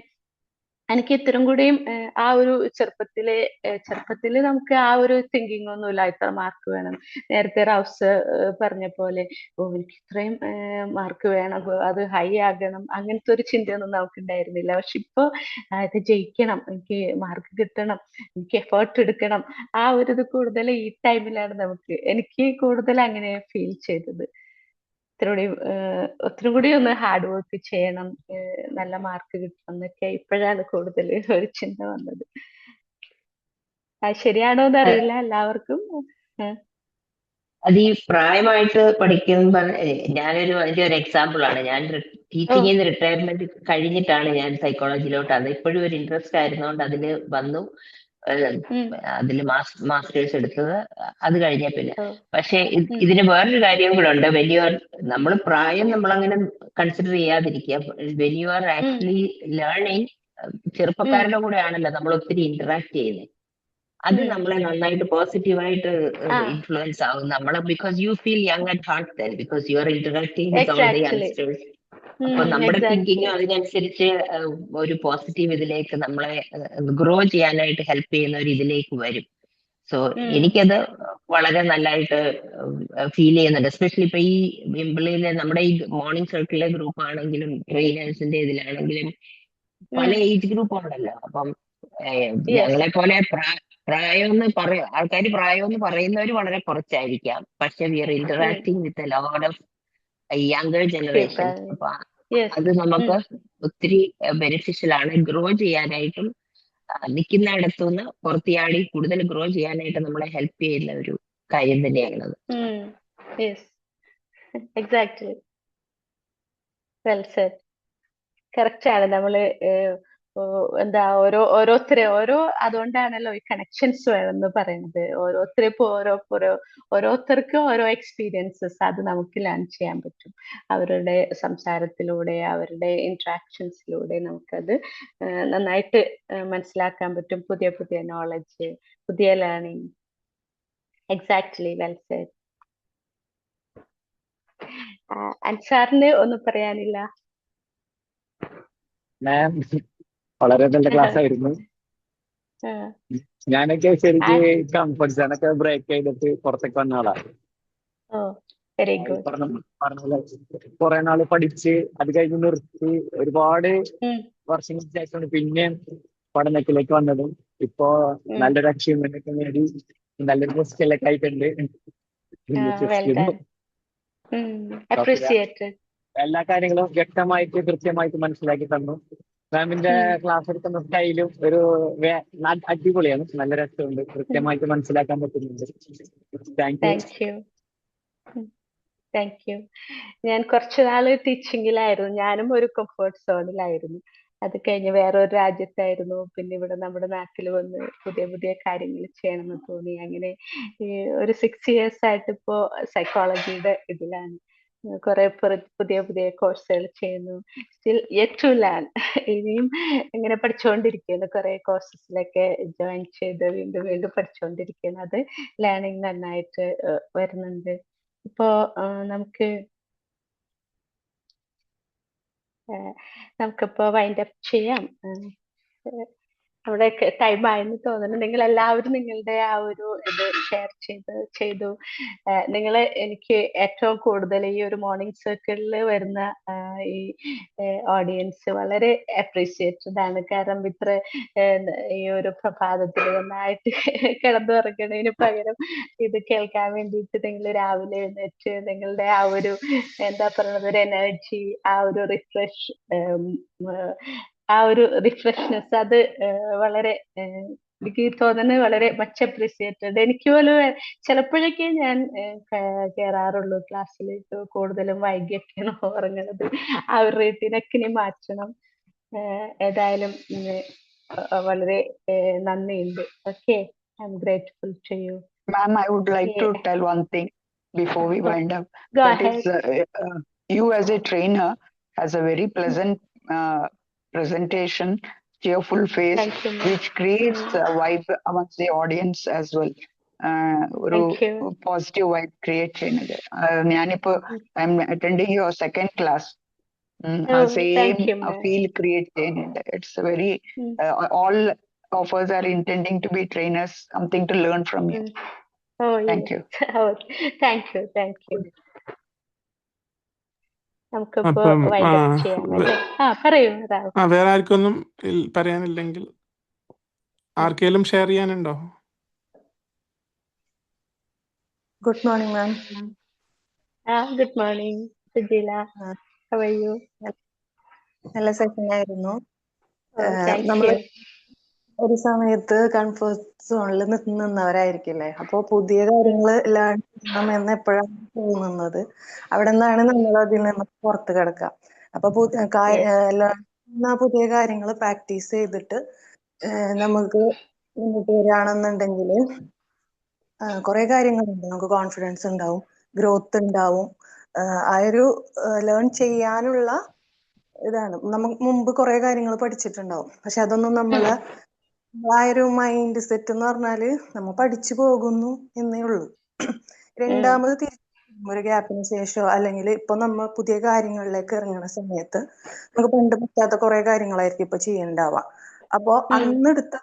എനിക്ക് ഇത്രയും കൂടിയും ആ ഒരു ചെറുപ്പത്തില് നമുക്ക് ആ ഒരു തിങ്കിങ് ഒന്നുമില്ല, ഇത്ര മാർക്ക് വേണം. നേരത്തെ റൗസ് പറഞ്ഞ പോലെ എനിക്ക് ഇത്രയും മാർക്ക് വേണം, അത് ഹൈ ആകണം, അങ്ങനത്തെ ഒരു ചിന്തയൊന്നും നമുക്ക് ഉണ്ടായിരുന്നില്ല. പക്ഷെ ഇപ്പൊ ഇത് ജയിക്കണം, എനിക്ക് മാർക്ക് കിട്ടണം, എനിക്ക് എഫേർട്ട് എടുക്കണം, ആ ഒരു ഇത് കൂടുതൽ ഈ ടൈമിലാണ് എനിക്ക് കൂടുതൽ അങ്ങനെ ഫീൽ ചെയ്തത്. ഒത്തിരി കൂടി ഒന്ന് ഹാർഡ് വർക്ക് ചെയ്യണം, നല്ല മാർക്ക് കിട്ടണം എന്നൊക്കെ ഇപ്പോഴാണ് കൂടുതൽ ഒരു ചിന്ത വന്നത്. അത് ശരിയാണോന്ന് അറിയില്ല എല്ലാവർക്കും. അത് ഈ പ്രായമായിട്ട് പഠിക്കുന്ന, അതിന്റെ ഒരു എക്സാമ്പിൾ ആണ്. ഞാൻ ടീച്ചിങ്ങിൽ നിന്ന് റിട്ടയർമെന്റ് കഴിഞ്ഞിട്ടാണ് ഞാൻ സൈക്കോളജിയിലോട്ട്, അത് ഇപ്പോഴും ഒരു ഇൻട്രസ്റ്റ് ആയിരുന്നോണ്ട് അതില് വന്നു. അതിൽ മാസ്റ്റേഴ്സ് എടുത്തത് അത് കഴിഞ്ഞ പിന്നെ. ഓ പക്ഷെ ഇതിന് വേറൊരു കാര്യം കൂടെ ഉണ്ട്. നമ്മൾ പ്രായം നമ്മളങ്ങനെ കൺസിഡർ ചെയ്യാതിരിക്കുക. When you are actually learning, ചെറുപ്പക്കാരുടെ കൂടെ ആണല്ലോ നമ്മൾ ഒത്തിരി ഇന്ററാക്ട് ചെയ്യുന്നത്. അത് നമ്മളെ നന്നായിട്ട് പോസിറ്റീവായിട്ട് ആ ഇൻഫ്ലുവൻസ് ആവും നമ്മളെ, because you feel young at heart then, because you are interacting with all the exactly youngsters. അപ്പൊ നമ്മുടെ എക്സാക്ട്ലി തിങ്കിങ്ങും അതിനനുസരിച്ച് ഒരു പോസിറ്റീവ് ഇതിലേക്ക് നമ്മളെ ഗ്രോ ചെയ്യാനായിട്ട് ഹെൽപ്പ് ചെയ്യുന്ന ഒരു ഇതിലേക്ക് വരും. സോ എനിക്കത് വളരെ നല്ലതായിട്ട് ഫീൽ ചെയ്യുന്നുണ്ട്. എസ്പെഷ്യലി ഇപ്പൊ ഈ വിംബിളിയിലെ നമ്മുടെ ഈ മോർണിംഗ് സർക്കിളിലെ ഗ്രൂപ്പ് ആണെങ്കിലും ട്രെയിനേഴ്സിന്റെ ഇതിലാണെങ്കിലും പല ഏജ് ഗ്രൂപ്പ് ഉണ്ടല്ലോ. അപ്പം യെസ് ഞങ്ങളെ പോലെ പ്രായം എന്ന് ആൾക്കാർ പ്രായം എന്ന് പറയുന്നവർ വളരെ കുറച്ചായിരിക്കാം. പക്ഷെ we are interacting with a lot of younger generation. people അപ്പൊ yes അത് നമുക്ക് ഒത്തിരി ബെനിഫിഷ്യൽ ആണ്. ഗ്രോ ചെയ്യാനായിട്ടും നിൽക്കുന്നിടത്തുനിന്ന് പുറത്തിയാടി കൂടുതൽ ഗ്രോ ചെയ്യാനായിട്ട് നമ്മളെ ഹെൽപ്പ് ചെയ്യുന്ന ഒരു കാര്യം തന്നെയാണത്. yes exactly well said. Correct ആണ്. നമ്മള് എന്താ ഓരോ അതുകൊണ്ടാണല്ലോ ഈ കണക്ഷൻസ് വേണമെന്ന് പറയുന്നത്. ഓരോരുത്തർക്കും ഓരോ എക്സ്പീരിയൻസസ് അത് നമുക്ക് ലേൺ ചെയ്യാൻ പറ്റും. അവരുടെ സംസാരത്തിലൂടെ, അവരുടെ ഇന്ററാക്ഷൻസിലൂടെ നമുക്കത് നന്നായിട്ട് മനസ്സിലാക്കാൻ പറ്റും. പുതിയ പുതിയ നോളജ്, പുതിയ ലേണിംഗ്. Exactly well said. അൻസാറിന് ഒന്നും പറയാനില്ല? മാം വളരെ നല്ല ക്ലാസ് ആയിരുന്നു. ഞാനൊക്കെ ശരിക്ക് കംഫർട്ട് സോണൊക്കെ ബ്രേക്ക് ചെയ്തിട്ട് പുറത്തേക്ക് വന്ന ആളാണ്. Very good. പറഞ്ഞ കുറെ നാള് പഠിച്ച് അത് കഴിഞ്ഞ് നിർത്തി ഒരുപാട് വർഷങ്ങൾക്ക് ശേഷമാണ് പിന്നെ പഠനത്തിലേക്ക് വന്നതും. ഇപ്പോ നല്ലൊരു അച്ചീവ്മെന്റ് ഒക്കെ നേടി നല്ലൊരു പോസ്റ്റിലൊക്കെ ആയിട്ടുണ്ട്. എല്ലാ കാര്യങ്ങളും വ്യക്തമായിട്ട് കൃത്യമായിട്ട് മനസ്സിലാക്കി തന്നു. മാമിന്റെ ക്ലാസ് എടുക്കുന്ന സ്റ്റൈലും ഒരു അടിപൊളിയാണ്. നല്ല രസമുണ്ട്, കൃത്യമായിട്ട് മനസ്സിലാക്കാൻ പറ്റുന്നുണ്ട്. Thank you. ഞാൻ കുറച്ചുനാള് ടീച്ചിങ്ങിലായിരുന്നു. ഞാനും ഒരു കംഫർട്ട് സോണിലായിരുന്നു. അത് കഴിഞ്ഞ് വേറൊരു രാജ്യത്തായിരുന്നു. പിന്നെ ഇവിടെ നമ്മുടെ നാട്ടിൽ വന്ന് പുതിയ പുതിയ കാര്യങ്ങൾ ചെയ്യണമെന്ന് തോന്നി. അങ്ങനെ ഒരു 6 years ആയിട്ട് ഇപ്പോ സൈക്കോളജിയുടെ ഇതിലാണ്. കുറെ പുതിയ പുതിയ കോഴ്സുകൾ ചെയ്യുന്നു. Still yet to learn. ഇനിയും ഇങ്ങനെ പഠിച്ചുകൊണ്ടിരിക്കുന്നു. കുറെ കോഴ്സസിലൊക്കെ ജോയിൻ ചെയ്ത് വീണ്ടും വീണ്ടും പഠിച്ചുകൊണ്ടിരിക്കുന്നു. അത് ലേണിംഗ് നന്നായിട്ട് വരുന്നുണ്ട്. ഇപ്പോ നമുക്കിപ്പോ വൈൻഡ് അപ്പ് ചെയ്യാം. അവിടെ ടൈം ആയെന്ന് തോന്നുന്നു. നിങ്ങൾ എല്ലാവരും നിങ്ങളുടെ ആ ഒരു ഇത് ഷെയർ ചെയ്തു. നിങ്ങൾ എനിക്ക് ഏറ്റവും കൂടുതൽ ഈ ഒരു മോർണിംഗ് സർക്കിളിൽ വരുന്ന ഈ ഓഡിയൻസ് വളരെ അപ്രീഷിയേറ്റഡ് ആണ്. കാരണം ഇത്ര ഈ ഒരു പ്രഭാതത്തിൽ നന്നായിട്ട് കിടന്നുറങ്ങുന്നതിന് പകരം ഇത് കേൾക്കാൻ വേണ്ടിയിട്ട് നിങ്ങൾ രാവിലെ എഴുന്നേറ്റ് നിങ്ങളുടെ ആ ഒരു എന്താ പറയുന്നത്, ഒരു എനർജി, ആ ഒരു റിഫ്രഷ്നെസ് അത് വളരെ എനിക്ക് തോന്നുന്നത് വളരെ മച്ച് അപ്രീസിയേറ്റഡ്. എനിക്ക് പോലും ചിലപ്പോഴൊക്കെ ഞാൻ കയറാറുള്ളൂ ക്ലാസ്സിലേക്ക്. കൂടുതലും വൈകിയൊക്കെയാണ് ഉറങ്ങുന്നത്. ആ ഒരു റീറ്റീനൊക്കെ ഇനി മാറ്റണം. ഏതായാലും വളരെ നന്ദിയുണ്ട്. Okay, I am grateful to you. Ma'am, I would like to tell one thing before we wind up. Go that ahead. is, you as a trainer has a very pleasant presentation, cheerful face, Thank you, ma'am. which creates a vibe amongst the audience as well. ഒരു positive vibe create ചെയ്യുന്നത്. ഞാനിപ്പോ I'm attending your second class. Same feel create ചെയ്യുന്നുണ്ട്. It's very all of us are intending to be trainers, something to learn from you. Thank you. Thank you. നമുക്കിപ്പോ wind up ചെയ്യാമല്ലേ? പറയൂ. വേറെ ആർക്കൊന്നും പറയാനില്ലെങ്കിൽ ആർക്കെങ്കിലും ഷെയർ ചെയ്യാനുണ്ടോ? Good morning ma'am. Good morning Sujeela. How are you? നല്ല സെഷൻ ആയിരുന്നു. നമ്മൾ ഒരു സമയത്ത് കംഫർട്ട് സോണിൽ നിന്നവരായിരിക്കില്ലേ, അപ്പോൾ പുതിയ കാര്യങ്ങൾ ലേൺ ചെയ്യണം എന്ന് എപ്പോഴാണ് തോന്നുന്നത്, അവിടെ നിന്നാണ് നമ്മൾ അതിൽ നിന്ന് പുറത്ത് കിടക്കുക. അപ്പൊ പുതിയ കാര്യങ്ങൾ പ്രാക്ടീസ് ചെയ്തിട്ട് നമുക്ക് മുന്നോട്ട് വരികയാണെന്നുണ്ടെങ്കിൽ കുറെ കാര്യങ്ങളുണ്ട്. നമുക്ക് കോൺഫിഡൻസ് ഉണ്ടാവും, ഗ്രോത്ത് ഉണ്ടാവും. ആ ഒരു ലേൺ ചെയ്യാനുള്ള ഇതാണ്. നമുക്ക് മുമ്പ് കുറെ കാര്യങ്ങൾ പഠിച്ചിട്ടുണ്ടാവും, പക്ഷെ അതൊന്നും നമ്മളെ ആ ഒരു മൈൻഡ് സെറ്റ് എന്ന് പറഞ്ഞാല് നമ്മൾ പഠിച്ചു പോകുന്നു എന്നേ ഉള്ളൂ. രണ്ടാമത് ഒരു ഗ്യാപ്പിന് ശേഷമോ അല്ലെങ്കിൽ ഇപ്പൊ നമ്മൾ പുതിയ കാര്യങ്ങളിലേക്ക് ഇറങ്ങുന്ന സമയത്ത് നമുക്ക് പണ്ട് പറ്റാത്ത കുറെ കാര്യങ്ങളായിരിക്കും ഇപ്പൊ ചെയ്യണ്ടാവുക. അപ്പൊ അന്ന് എടുത്ത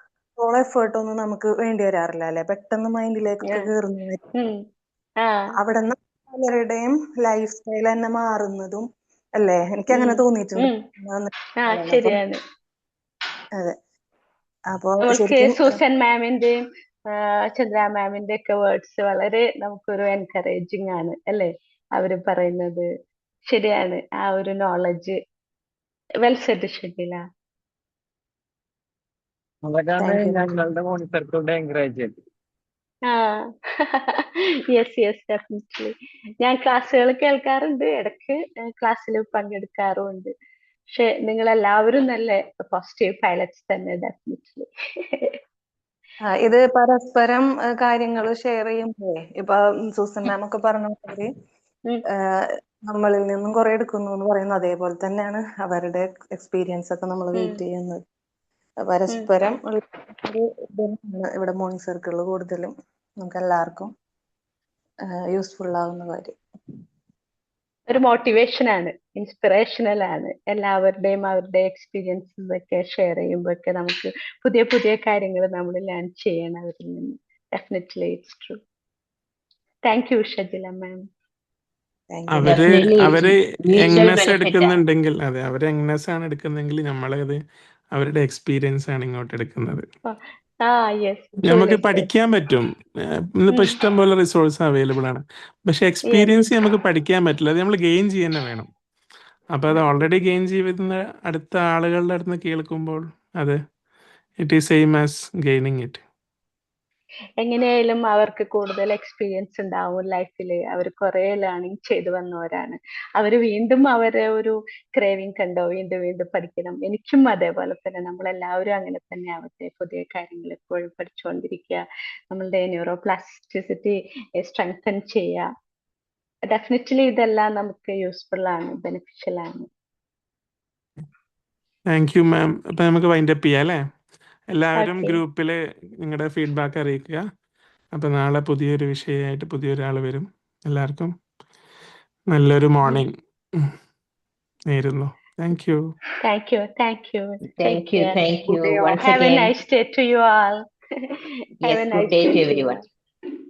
എഫേർട്ട് ഒന്നും നമുക്ക് വേണ്ടി വരാറില്ല അല്ലെ, പെട്ടെന്ന് മൈൻഡിലേക്കൊക്കെ കയറുന്ന അവിടെ നിന്ന് പലരുടെയും ലൈഫ് സ്റ്റൈൽ തന്നെ മാറുന്നതും അല്ലേ, എനിക്ക് അങ്ങനെ തോന്നിയിട്ടുണ്ട്. ശരിയാണ്. അതെ. അപ്പൊ നമുക്ക് സൂസൻ മാമിന്റെയും ചന്ദ്ര മാമിന്റെ ഒക്കെ വേർഡ്സ് വളരെ നമുക്കൊരു എൻകറേജിങ് ആണ് അല്ലെ, അവര് പറയുന്നത്. ശരിയാണ്, ആ ഒരു നോളജ്. Well Z ഷെഡില. അതൊക്കെയാണ് ഞങ്ങളുടെ മോണിറ്റർക്കുടെ എൻകറേജ്. Yes yes definitely. ഞാൻ ക്ലാസ്സുകൾ കേൾക്കാറുണ്ട്, ഇടയ്ക്ക് ക്ലാസ്സിൽ പങ്കെടുക്കാറുമുണ്ട്. പക്ഷെ നിങ്ങൾ എല്ലാവരും നല്ല പോസിറ്റീവ് പൈലറ്റ്സ് തന്നെ, ഡെഫിനറ്റ്ലി. ഇത് പരസ്പരം കാര്യങ്ങൾ ഷെയർ ചെയ്യുമ്പോഴേ, ഇപ്പൊ സൂസൻ മാം ഒക്കെ പറഞ്ഞ മാതിരി നമ്മളിൽ നിന്നും കുറെ എടുക്കുന്നു എന്ന് പറയുന്നത് അതേപോലെ തന്നെയാണ് അവരുടെ എക്സ്പീരിയൻസ് ഒക്കെ നമ്മൾ വെയിറ്റ് ചെയ്യുന്നത്. പരസ്പരം ഇവിടെ മോർണിംഗ് സർക്കിളിൽ കൂടുതലും നമുക്ക് എല്ലാവർക്കും യൂസ്ഫുൾ ആവുന്ന കാര്യം. ഒരു മോട്ടിവേഷൻ ആണ്, ഇൻസ്പിറേഷണൽ ആണ്. എല്ലാവരുടെയും അവരുടെ എക്സ്പീരിയൻസസ് ഒക്കെ ഷെയർ ചെയ്യുമ്പോഴൊക്കെ നമുക്ക് പുതിയ പുതിയ കാര്യങ്ങൾ നമ്മൾ ലേൺ ചെയ്യണം അവരിൽ നിന്ന്. Definitely it's true. Thank you Shajila ma'am. അവര് എങ്നെസ് എടുക്കുന്നുണ്ടെങ്കിൽ, അതെ, അവര് എങ്നെസ് ആണ് എടുക്കുന്നെങ്കിൽ നമ്മളത് അവരുടെ എക്സ്പീരിയൻസ് ആണ് ഇങ്ങോട്ട് എടുക്കുന്നത്. നമുക്ക് പഠിക്കാൻ പറ്റും. ഇന്നിപ്പോ ഇഷ്ടം പോലെ റിസോഴ്സ് അവൈലബിൾ ആണ്, പക്ഷെ എക്സ്പീരിയൻസ് നമുക്ക് പഠിക്കാൻ പറ്റില്ല. അത് നമ്മൾ ഗെയിൻ ചെയ്യാൻ വേണം. അപ്പൊ അത് ഓൾറെഡി ഗെയിൻ ചെയ്യുന്ന അടുത്ത ആളുകളുടെ അടുത്ത് കേൾക്കുമ്പോൾ അത് it is same as gaining it. എങ്ങനെയായാലും അവർക്ക് കൂടുതൽ എക്സ്പീരിയൻസ് ഉണ്ടാവും ലൈഫിൽ. അവർ കുറെ ലേണിംഗ് ചെയ്തു വന്നവരാണ്. അവർ വീണ്ടും അവരെ ഒരു ക്രേവിങ് കണ്ടോ, വീണ്ടും വീണ്ടും പഠിക്കണം. എനിക്കും അതേപോലെ തന്നെ, നമ്മളെല്ലാവരും അങ്ങനെ തന്നെ ആവട്ടെ. പുതിയ കാര്യങ്ങൾ എപ്പോഴും പഠിച്ചുകൊണ്ടിരിക്കുക, നമ്മളുടെ ന്യൂറോ പ്ലാസ്റ്റിസിറ്റി സ്ട്രെങ്തൻ ചെയ്യുക. ഡെഫിനറ്റ്ലി ഇതെല്ലാം നമുക്ക് യൂസ്ഫുൾ ആണ്, ബെനിഫിഷ്യൽ ആണ്. താങ്ക് യു മാം. അപ്പൊ നമുക്ക് വൈൻഡ് അപ്പ് ചെയ്യാം അല്ലേ? എല്ലാവരും ഗ്രൂപ്പിൽ നിങ്ങളുടെ ഫീഡ്ബാക്ക് അറിയിക്കുക. അപ്പൊ നാളെ പുതിയൊരു വിഷയമായിട്ട് പുതിയൊരാൾ വരും. എല്ലാവർക്കും നല്ലൊരു മോർണിംഗ് നേരുന്നു. Thank you. Thank you. Thank you. Once again, have a nice day to you all. Yes, good day to everyone.